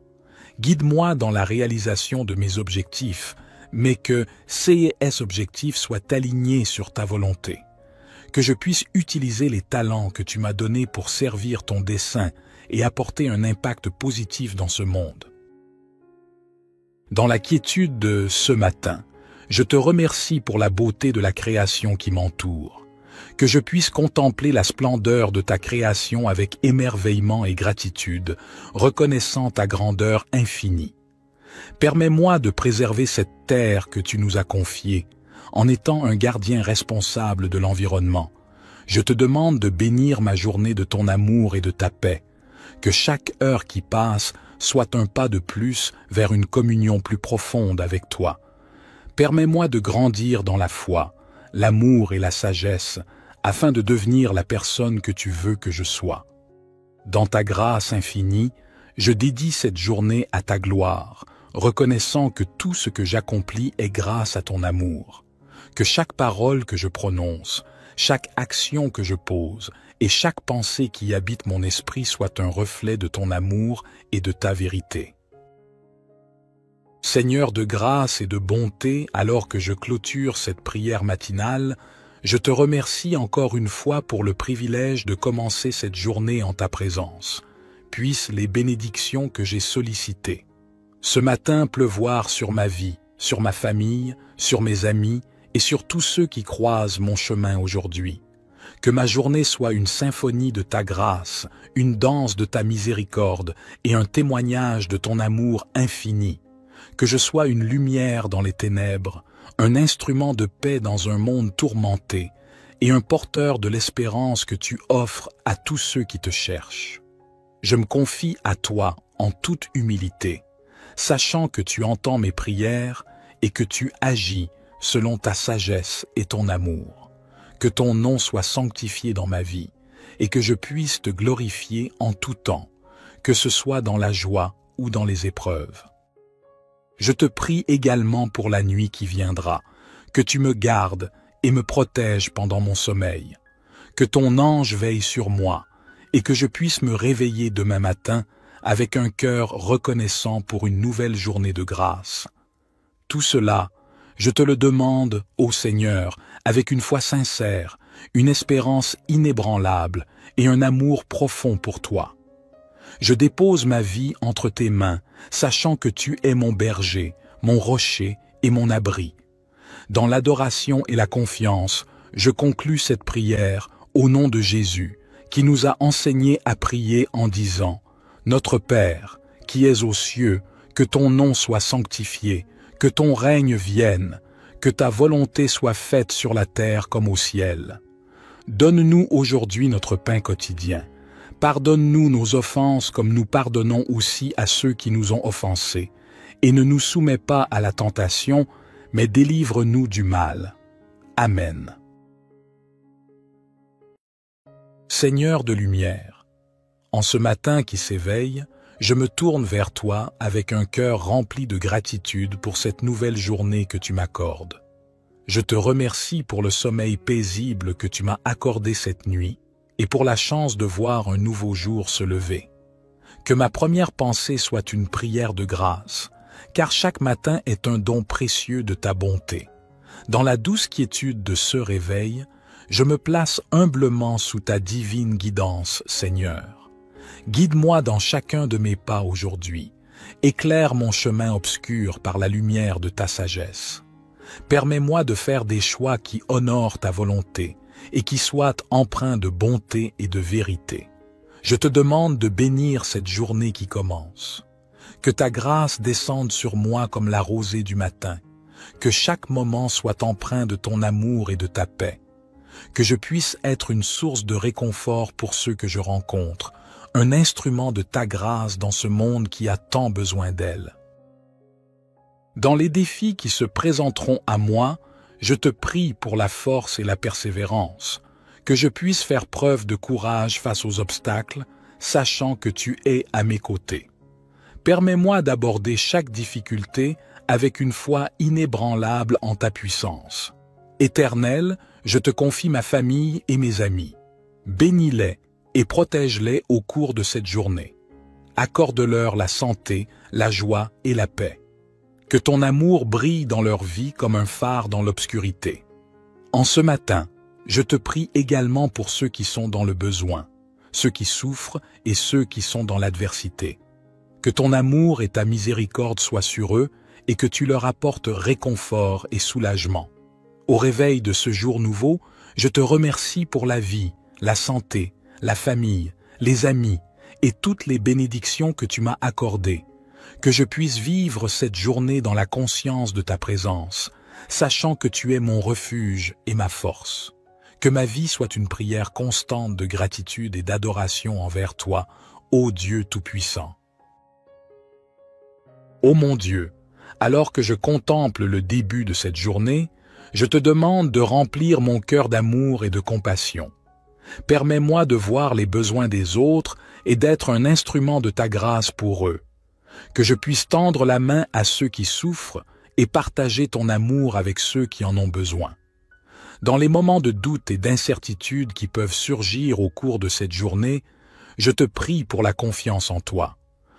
Guide-moi dans la réalisation de mes objectifs, mais que ces objectifs soient alignés sur ta volonté. Que je puisse utiliser les talents que tu m'as donnés pour servir ton dessein et apporter un impact positif dans ce monde. Dans la quiétude de ce matin, je te remercie pour la beauté de la création qui m'entoure. Que je puisse contempler la splendeur de ta création avec émerveillement et gratitude, reconnaissant ta grandeur infinie. Permets-moi de préserver cette terre que tu nous as confiée, en étant un gardien responsable de l'environnement. Je te demande de bénir ma journée de ton amour et de ta paix. Que chaque heure qui passe soit un pas de plus vers une communion plus profonde avec toi. Permets-moi de grandir dans la foi, l'amour et la sagesse, afin de devenir la personne que tu veux que je sois. Dans ta grâce infinie, je dédie cette journée à ta gloire, reconnaissant que tout ce que j'accomplis est grâce à ton amour. Que chaque parole que je prononce, chaque action que je pose et chaque pensée qui habite mon esprit soit un reflet de ton amour et de ta vérité. Seigneur de grâce et de bonté, alors que je clôture cette prière matinale, je te remercie encore une fois pour le privilège de commencer cette journée en ta présence. Puissent les bénédictions que j'ai sollicitées ce matin pleuvoir sur ma vie, sur ma famille, sur mes amis et sur tous ceux qui croisent mon chemin aujourd'hui. Que ma journée soit une symphonie de ta grâce, une danse de ta miséricorde et un témoignage de ton amour infini. Que je sois une lumière dans les ténèbres, un instrument de paix dans un monde tourmenté et un porteur de l'espérance que tu offres à tous ceux qui te cherchent. Je me confie à toi en toute humilité, sachant que tu entends mes prières et que tu agis selon ta sagesse et ton amour. Que ton nom soit sanctifié dans ma vie et que je puisse te glorifier en tout temps, que ce soit dans la joie ou dans les épreuves. Je te prie également pour la nuit qui viendra, que tu me gardes et me protèges pendant mon sommeil, que ton ange veille sur moi et que je puisse me réveiller demain matin avec un cœur reconnaissant pour une nouvelle journée de grâce. Tout cela, je te le demande, ô Seigneur, avec une foi sincère, une espérance inébranlable et un amour profond pour toi. Je dépose ma vie entre tes mains, sachant que tu es mon berger, mon rocher et mon abri. Dans l'adoration et la confiance, je conclus cette prière au nom de Jésus, qui nous a enseigné à prier en disant « Notre Père, qui es aux cieux, que ton nom soit sanctifié, que ton règne vienne, que ta volonté soit faite sur la terre comme au ciel. Donne-nous aujourd'hui notre pain quotidien. Pardonne-nous nos offenses comme nous pardonnons aussi à ceux qui nous ont offensés. Et ne nous soumets pas à la tentation, mais délivre-nous du mal. Amen. Seigneur de lumière, en ce matin qui s'éveille, je me tourne vers toi avec un cœur rempli de gratitude pour cette nouvelle journée que tu m'accordes. Je te remercie pour le sommeil paisible que tu m'as accordé cette nuit et pour la chance de voir un nouveau jour se lever. Que ma première pensée soit une prière de grâce, car chaque matin est un don précieux de ta bonté. Dans la douce quiétude de ce réveil, je me place humblement sous ta divine guidance, Seigneur. Guide-moi dans chacun de mes pas aujourd'hui. Éclaire mon chemin obscur par la lumière de ta sagesse. Permets-moi de faire des choix qui honorent ta volonté et qui soient empreints de bonté et de vérité. Je te demande de bénir cette journée qui commence. Que ta grâce descende sur moi comme la rosée du matin. Que chaque moment soit empreint de ton amour et de ta paix. Que je puisse être une source de réconfort pour ceux que je rencontre, un instrument de ta grâce dans ce monde qui a tant besoin d'elle. Dans les défis qui se présenteront à moi, je te prie pour la force et la persévérance, que je puisse faire preuve de courage face aux obstacles, sachant que tu es à mes côtés. Permets-moi d'aborder chaque difficulté avec une foi inébranlable en ta puissance. Éternel, je te confie ma famille et mes amis. Bénis-les et protège-les au cours de cette journée. Accorde-leur la santé, la joie et la paix. Que ton amour brille dans leur vie comme un phare dans l'obscurité. En ce matin, je te prie également pour ceux qui sont dans le besoin, ceux qui souffrent et ceux qui sont dans l'adversité. Que ton amour et ta miséricorde soient sur eux et que tu leur apportes réconfort et soulagement. Au réveil de ce jour nouveau, je te remercie pour la vie, la santé, la famille, les amis et toutes les bénédictions que tu m'as accordées. Que je puisse vivre cette journée dans la conscience de ta présence, sachant que tu es mon refuge et ma force. Que ma vie soit une prière constante de gratitude et d'adoration envers toi, ô Dieu Tout-Puissant. Ô mon Dieu, alors que je contemple le début de cette journée, je te demande de remplir mon cœur d'amour et de compassion. Permets-moi de voir les besoins des autres et d'être un instrument de ta grâce pour eux. Que je puisse tendre la main à ceux qui souffrent et partager ton amour avec ceux qui en ont besoin. Dans les moments de doute et d'incertitude qui peuvent surgir au cours de cette journée, je te prie pour la confiance en toi.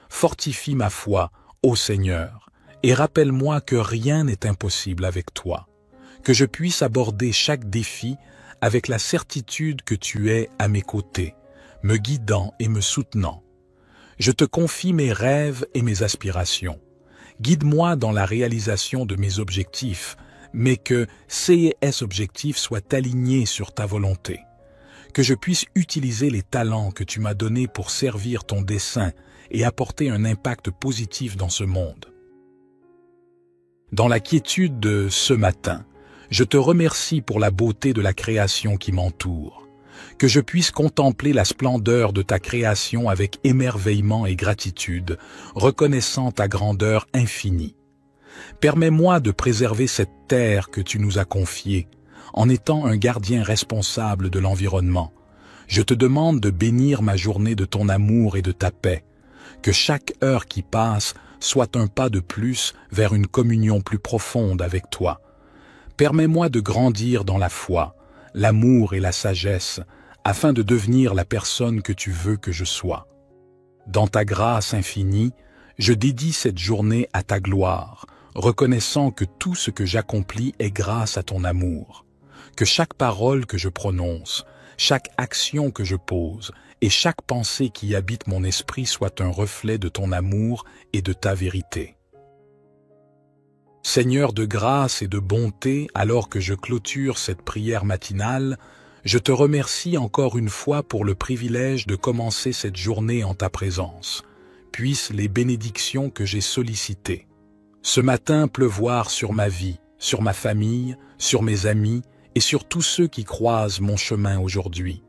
Fortifie ma foi, ô Seigneur, et rappelle-moi que rien n'est impossible avec toi. Que je puisse aborder chaque défi avec la certitude que tu es à mes côtés, me guidant et me soutenant. Je te confie mes rêves et mes aspirations. Guide-moi dans la réalisation de mes objectifs, mais que ces objectifs soient alignés sur ta volonté. Que je puisse utiliser les talents que tu m'as donnés pour servir ton dessein et apporter un impact positif dans ce monde. Dans la quiétude de ce matin, je te remercie pour la beauté de la création qui m'entoure. Que je puisse contempler la splendeur de ta création avec émerveillement et gratitude, reconnaissant ta grandeur infinie. Permets-moi de préserver cette terre que tu nous as confiée, en étant un gardien responsable de l'environnement. Je te demande de bénir ma journée de ton amour et de ta paix. Que chaque heure qui passe soit un pas de plus vers une communion plus profonde avec toi. Permets-moi de grandir dans la foi, l'amour et la sagesse, afin de devenir la personne que tu veux que je sois. Dans ta grâce infinie, je dédie cette journée à ta gloire, reconnaissant que tout ce que j'accomplis est grâce à ton amour. Que chaque parole que je prononce, chaque action que je pose et chaque pensée qui habite mon esprit soit un reflet de ton amour et de ta vérité. Seigneur de grâce et de bonté, alors que je clôture cette prière matinale, je te remercie encore une fois pour le privilège de commencer cette journée en ta présence. Puissent les bénédictions que j'ai sollicitées ce matin pleuvoir sur ma vie, sur ma famille, sur mes amis et sur tous ceux qui croisent mon chemin aujourd'hui.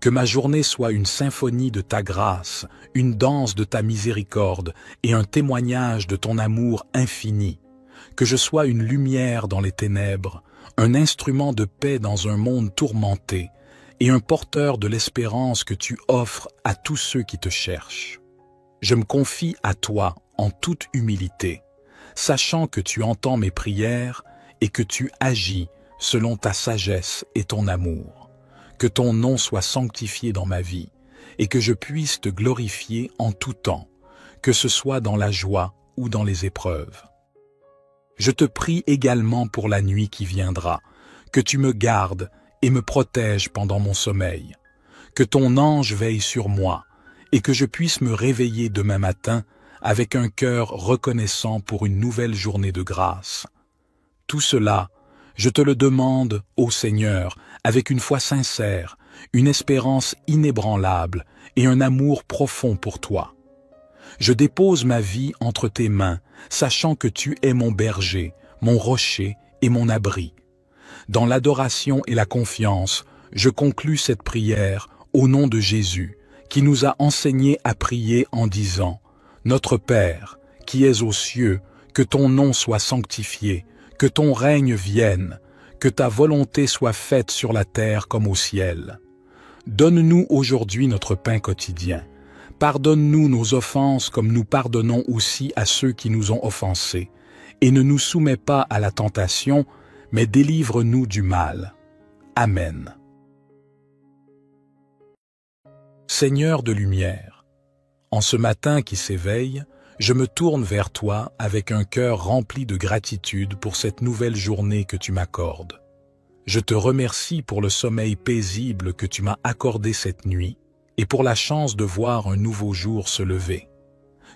Que ma journée soit une symphonie de ta grâce, une danse de ta miséricorde et un témoignage de ton amour infini. Que je sois une lumière dans les ténèbres, un instrument de paix dans un monde tourmenté et un porteur de l'espérance que tu offres à tous ceux qui te cherchent. Je me confie à toi en toute humilité, sachant que tu entends mes prières et que tu agis selon ta sagesse et ton amour. Que ton nom soit sanctifié dans ma vie et que je puisse te glorifier en tout temps, que ce soit dans la joie ou dans les épreuves. Je te prie également pour la nuit qui viendra, que tu me gardes et me protèges pendant mon sommeil, que ton ange veille sur moi et que je puisse me réveiller demain matin avec un cœur reconnaissant pour une nouvelle journée de grâce. Tout cela, je te le demande, ô Seigneur, avec une foi sincère, une espérance inébranlable et un amour profond pour toi. Je dépose ma vie entre tes mains, sachant que tu es mon berger, mon rocher et mon abri. Dans l'adoration et la confiance, je conclus cette prière au nom de Jésus, qui nous a enseigné à prier en disant « Notre Père, qui es aux cieux, que ton nom soit sanctifié, que ton règne vienne, que ta volonté soit faite sur la terre comme au ciel. Donne-nous aujourd'hui notre pain quotidien. Pardonne-nous nos offenses comme nous pardonnons aussi à ceux qui nous ont offensés. Et ne nous soumets pas à la tentation, mais délivre-nous du mal. Amen. Seigneur de lumière, en ce matin qui s'éveille, je me tourne vers toi avec un cœur rempli de gratitude pour cette nouvelle journée que tu m'accordes. Je te remercie pour le sommeil paisible que tu m'as accordé cette nuit et pour la chance de voir un nouveau jour se lever.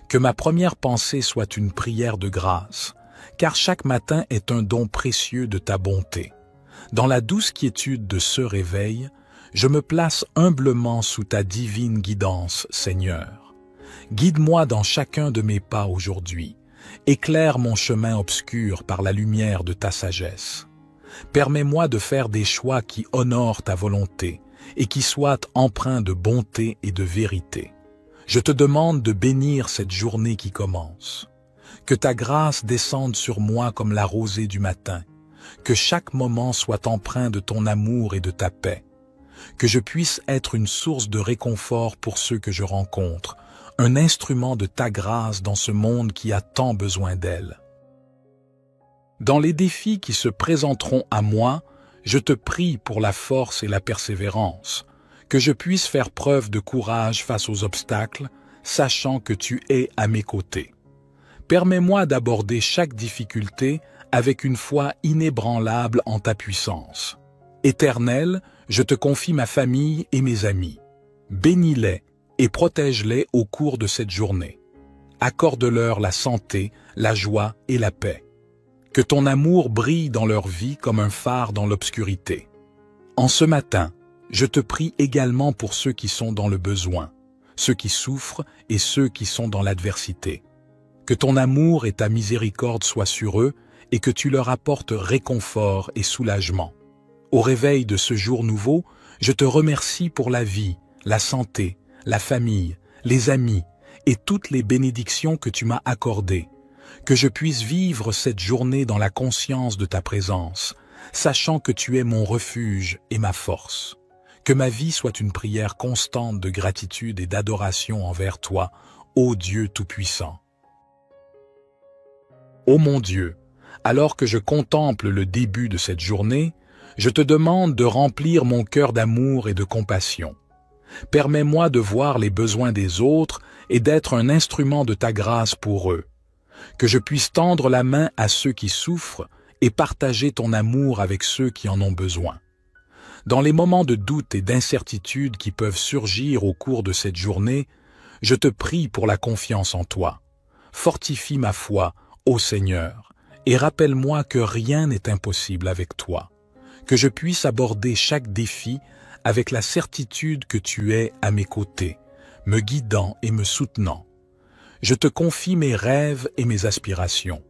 Que ma première pensée soit une prière de grâce, car chaque matin est un don précieux de ta bonté. Dans la douce quiétude de ce réveil, je me place humblement sous ta divine guidance, Seigneur. Guide-moi dans chacun de mes pas aujourd'hui. Éclaire mon chemin obscur par la lumière de ta sagesse. Permets-moi de faire des choix qui honorent ta volonté et qui soient empreints de bonté et de vérité. Je te demande de bénir cette journée qui commence. Que ta grâce descende sur moi comme la rosée du matin. Que chaque moment soit empreint de ton amour et de ta paix. Que je puisse être une source de réconfort pour ceux que je rencontre, un instrument de ta grâce dans ce monde qui a tant besoin d'elle. Dans les défis qui se présenteront à moi, je te prie pour la force et la persévérance, que je puisse faire preuve de courage face aux obstacles, sachant que tu es à mes côtés. Permets-moi d'aborder chaque difficulté avec une foi inébranlable en ta puissance. Éternel, je te confie ma famille et mes amis. Bénis-les et protège-les au cours de cette journée. Accorde-leur la santé, la joie et la paix. Que ton amour brille dans leur vie comme un phare dans l'obscurité. En ce matin, je te prie également pour ceux qui sont dans le besoin, ceux qui souffrent et ceux qui sont dans l'adversité. Que ton amour et ta miséricorde soient sur eux et que tu leur apportes réconfort et soulagement. Au réveil de ce jour nouveau, je te remercie pour la vie, la santé, la famille, les amis et toutes les bénédictions que tu m'as accordées. Que je puisse vivre cette journée dans la conscience de ta présence, sachant que tu es mon refuge et ma force. Que ma vie soit une prière constante de gratitude et d'adoration envers toi, ô Dieu Tout-Puissant. Ô mon Dieu, alors que je contemple le début de cette journée, je te demande de remplir mon cœur d'amour et de compassion. Permets-moi de voir les besoins des autres et d'être un instrument de ta grâce pour eux. Que je puisse tendre la main à ceux qui souffrent et partager ton amour avec ceux qui en ont besoin. Dans les moments de doute et d'incertitude qui peuvent surgir au cours de cette journée, je te prie pour la confiance en toi. Fortifie ma foi, ô Seigneur, et rappelle-moi que rien n'est impossible avec toi. Que je puisse aborder chaque défi avec la certitude que tu es à mes côtés, me guidant et me soutenant. Je te confie mes rêves et mes aspirations.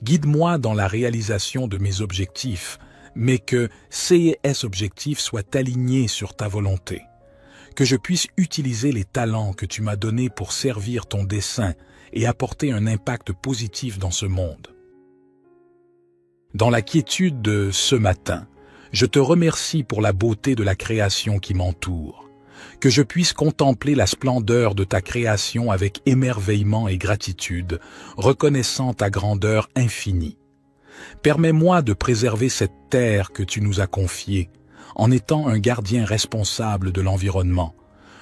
Guide-moi dans la réalisation de mes objectifs, mais que ces objectifs soient alignés sur ta volonté. Que je puisse utiliser les talents que tu m'as donnés pour servir ton dessein et apporter un impact positif dans ce monde. Dans la quiétude de ce matin, je te remercie pour la beauté de la création qui m'entoure. Que je puisse contempler la splendeur de ta création avec émerveillement et gratitude, reconnaissant ta grandeur infinie. Permets-moi de préserver cette terre que tu nous as confiée, en étant un gardien responsable de l'environnement.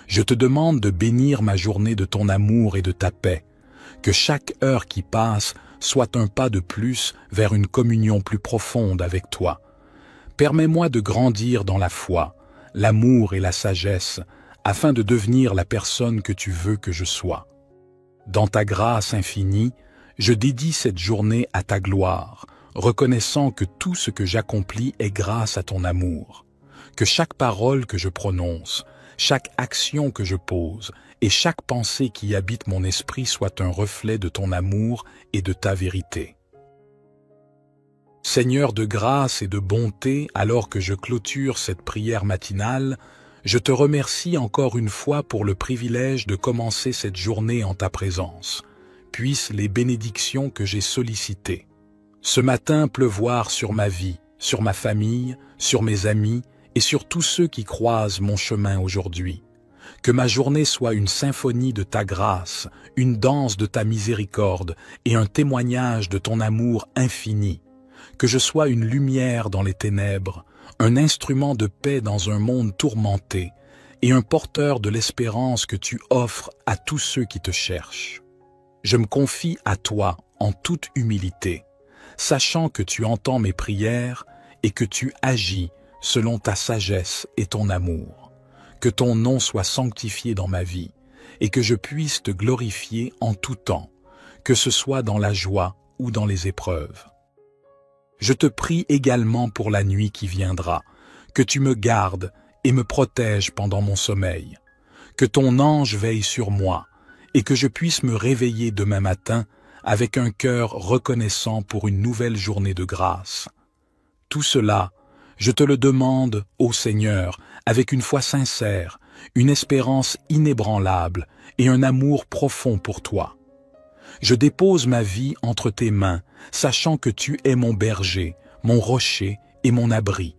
Je te demande de bénir ma journée de ton amour et de ta paix. Que chaque heure qui passe soit un pas de plus vers une communion plus profonde avec toi. Permets-moi de grandir dans la foi, l'amour et la sagesse, afin de devenir la personne que tu veux que je sois. Dans ta grâce infinie, je dédie cette journée à ta gloire, reconnaissant que tout ce que j'accomplis est grâce à ton amour. que chaque parole que je prononce, chaque action que je pose et chaque pensée qui habite mon esprit soit un reflet de ton amour et de ta vérité. Seigneur de grâce et de bonté, alors que je clôture cette prière matinale, je te remercie encore une fois pour le privilège de commencer cette journée en ta présence. Puissent les bénédictions que j'ai sollicitées ce matin pleuvoir sur ma vie, sur ma famille, sur mes amis et sur tous ceux qui croisent mon chemin aujourd'hui. Que ma journée soit une symphonie de ta grâce, une danse de ta miséricorde et un témoignage de ton amour infini. Que je sois une lumière dans les ténèbres, un instrument de paix dans un monde tourmenté et un porteur de l'espérance que tu offres à tous ceux qui te cherchent. Je me confie à toi en toute humilité, sachant que tu entends mes prières et que tu agis selon ta sagesse et ton amour. Que ton nom soit sanctifié dans ma vie et que je puisse te glorifier en tout temps, que ce soit dans la joie ou dans les épreuves. Je te prie également pour la nuit qui viendra, que tu me gardes et me protèges pendant mon sommeil, que ton ange veille sur moi et que je puisse me réveiller demain matin avec un cœur reconnaissant pour une nouvelle journée de grâce. Tout cela, je te le demande, ô Seigneur, avec une foi sincère, une espérance inébranlable et un amour profond pour toi. Je dépose ma vie entre tes mains, sachant que tu es mon berger, mon rocher et mon abri.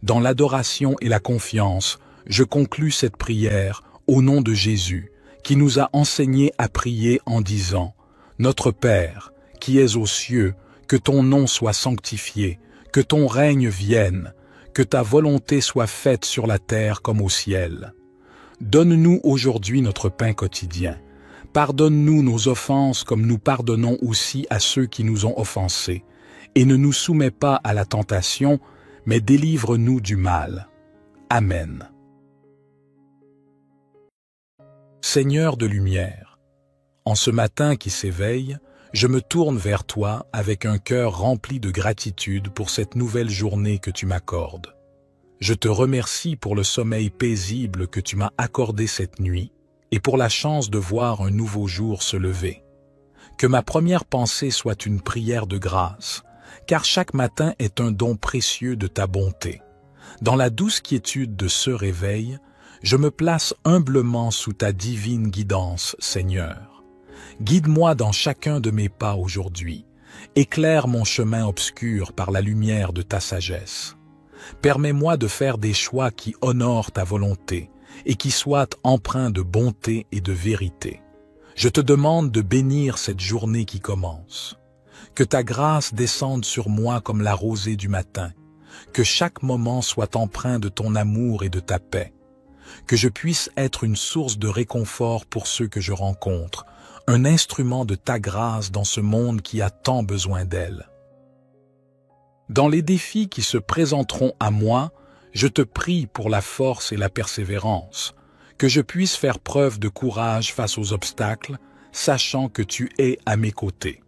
Dans l'adoration et la confiance, je conclus cette prière au nom de Jésus, qui nous a enseigné à prier en disant « Notre Père, qui es aux cieux, que ton nom soit sanctifié, que ton règne vienne, que ta volonté soit faite sur la terre comme au ciel. Donne-nous aujourd'hui notre pain quotidien. Pardonne-nous nos offenses comme nous pardonnons aussi à ceux qui nous ont offensés. Et ne nous soumets pas à la tentation, mais délivre-nous du mal. Amen. Seigneur de lumière, en ce matin qui s'éveille, je me tourne vers toi avec un cœur rempli de gratitude pour cette nouvelle journée que tu m'accordes. Je te remercie pour le sommeil paisible que tu m'as accordé cette nuit et pour la chance de voir un nouveau jour se lever. Que ma première pensée soit une prière de grâce, car chaque matin est un don précieux de ta bonté. Dans la douce quiétude de ce réveil, je me place humblement sous ta divine guidance, Seigneur. Guide-moi dans chacun de mes pas aujourd'hui. Éclaire mon chemin obscur par la lumière de ta sagesse. Permets-moi de faire des choix qui honorent ta volonté et qui soient empreints de bonté et de vérité. Je te demande de bénir cette journée qui commence. Que ta grâce descende sur moi comme la rosée du matin. Que chaque moment soit empreint de ton amour et de ta paix. Que je puisse être une source de réconfort pour ceux que je rencontre, un instrument de ta grâce dans ce monde qui a tant besoin d'elle. Dans les défis qui se présenteront à moi, je te prie pour la force et la persévérance, que je puisse faire preuve de courage face aux obstacles, sachant que tu es à mes côtés.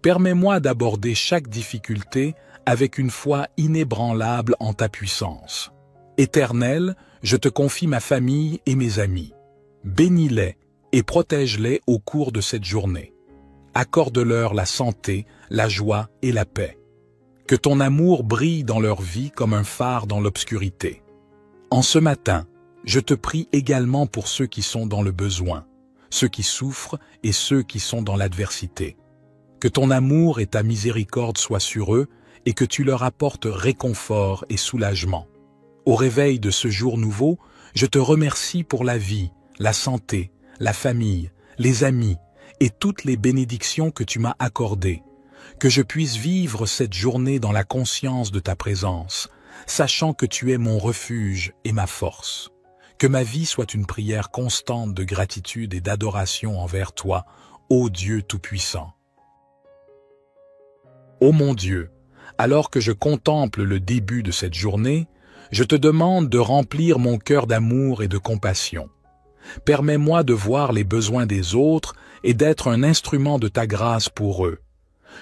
Permets-moi d'aborder chaque difficulté avec une foi inébranlable en ta puissance. Éternel, je te confie ma famille et mes amis. Bénis-les et protège-les au cours de cette journée. Accorde-leur la santé, la joie et la paix. Que ton amour brille dans leur vie comme un phare dans l'obscurité. En ce matin, je te prie également pour ceux qui sont dans le besoin, ceux qui souffrent et ceux qui sont dans l'adversité. Que ton amour et ta miséricorde soient sur eux et que tu leur apportes réconfort et soulagement. Au réveil de ce jour nouveau, je te remercie pour la vie, la santé, la famille, les amis et toutes les bénédictions que tu m'as accordées. Que je puisse vivre cette journée dans la conscience de ta présence, sachant que tu es mon refuge et ma force. Que ma vie soit une prière constante de gratitude et d'adoration envers toi, ô Dieu Tout-Puissant. Ô mon Dieu, alors que je contemple le début de cette journée, je te demande de remplir mon cœur d'amour et de compassion. Permets-moi de voir les besoins des autres et d'être un instrument de ta grâce pour eux.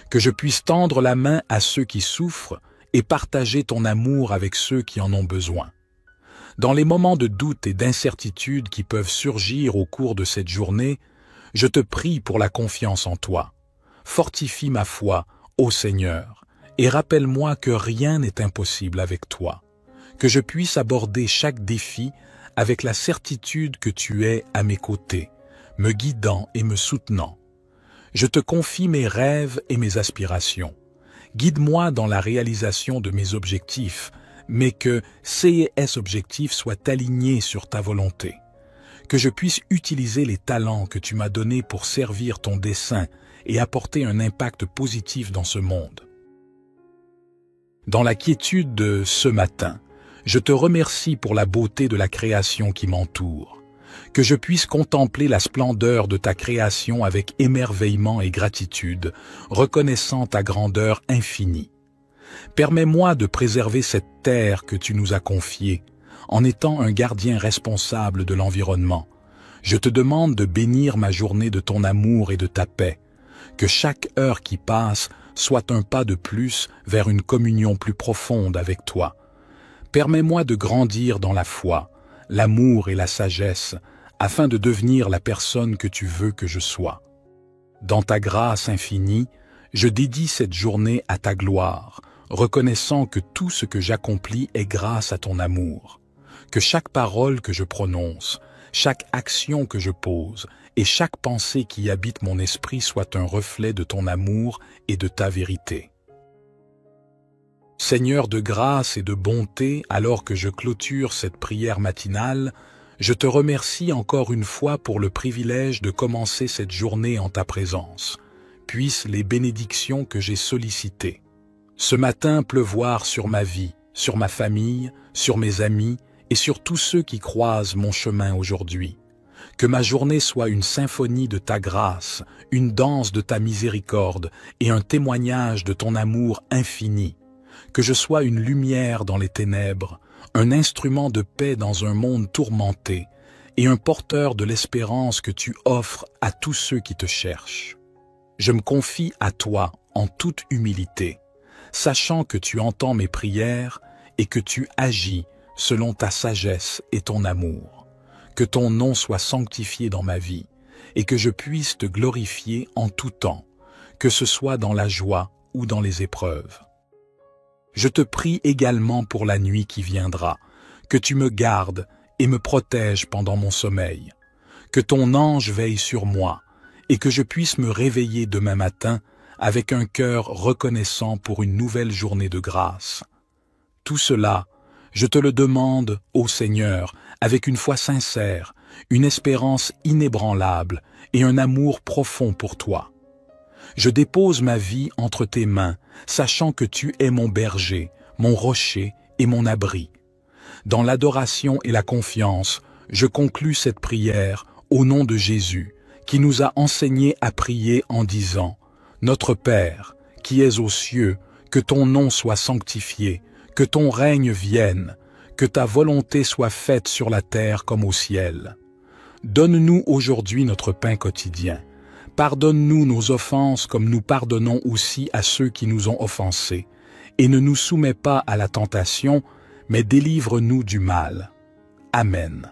Que je puisse tendre la main à ceux qui souffrent et partager ton amour avec ceux qui en ont besoin. Dans les moments de doute et d'incertitude qui peuvent surgir au cours de cette journée, je te prie pour la confiance en toi. Fortifie ma foi, ô Seigneur, et rappelle-moi que rien n'est impossible avec toi, que je puisse aborder chaque défi avec la certitude que tu es à mes côtés, me guidant et me soutenant. Je te confie mes rêves et mes aspirations. Guide-moi dans la réalisation de mes objectifs, mais que ces objectifs soient alignés sur ta volonté. Que je puisse utiliser les talents que tu m'as donnés pour servir ton dessein et apporter un impact positif dans ce monde. Dans la quiétude de ce matin, je te remercie pour la beauté de la création qui m'entoure. Que je puisse contempler la splendeur de ta création avec émerveillement et gratitude, reconnaissant ta grandeur infinie. Permets-moi de préserver cette terre que tu nous as confiée, en étant un gardien responsable de l'environnement. Je te demande de bénir ma journée de ton amour et de ta paix, que chaque heure qui passe soit un pas de plus vers une communion plus profonde avec toi. Permets-moi de grandir dans la foi, l'amour et la sagesse, afin de devenir la personne que tu veux que je sois. Dans ta grâce infinie, je dédie cette journée à ta gloire, reconnaissant que tout ce que j'accomplis est grâce à ton amour. Que chaque parole que je prononce, chaque action que je pose et chaque pensée qui habite mon esprit soit un reflet de ton amour et de ta vérité. Seigneur de grâce et de bonté, alors que je clôture cette prière matinale, je te remercie encore une fois pour le privilège de commencer cette journée en ta présence. Puissent les bénédictions que j'ai sollicitées ce matin pleuvoir sur ma vie, sur ma famille, sur mes amis et sur tous ceux qui croisent mon chemin aujourd'hui. Que ma journée soit une symphonie de ta grâce, une danse de ta miséricorde et un témoignage de ton amour infini. Que je sois une lumière dans les ténèbres, un instrument de paix dans un monde tourmenté et un porteur de l'espérance que tu offres à tous ceux qui te cherchent. Je me confie à toi en toute humilité, sachant que tu entends mes prières et que tu agis selon ta sagesse et ton amour. Que ton nom soit sanctifié dans ma vie et que je puisse te glorifier en tout temps, que ce soit dans la joie ou dans les épreuves. Je te prie également pour la nuit qui viendra, que tu me gardes et me protèges pendant mon sommeil, que ton ange veille sur moi et que je puisse me réveiller demain matin avec un cœur reconnaissant pour une nouvelle journée de grâce. Tout cela, je te le demande, ô Seigneur, avec une foi sincère, une espérance inébranlable et un amour profond pour toi. Je dépose ma vie entre tes mains, sachant que tu es mon berger, mon rocher et mon abri. Dans l'adoration et la confiance, je conclus cette prière au nom de Jésus, qui nous a enseigné à prier en disant « Notre Père, qui es aux cieux, que ton nom soit sanctifié, que ton règne vienne, que ta volonté soit faite sur la terre comme au ciel. Donne-nous aujourd'hui notre pain quotidien. Pardonne-nous nos offenses comme nous pardonnons aussi à ceux qui nous ont offensés. Et ne nous soumets pas à la tentation, mais délivre-nous du mal. Amen.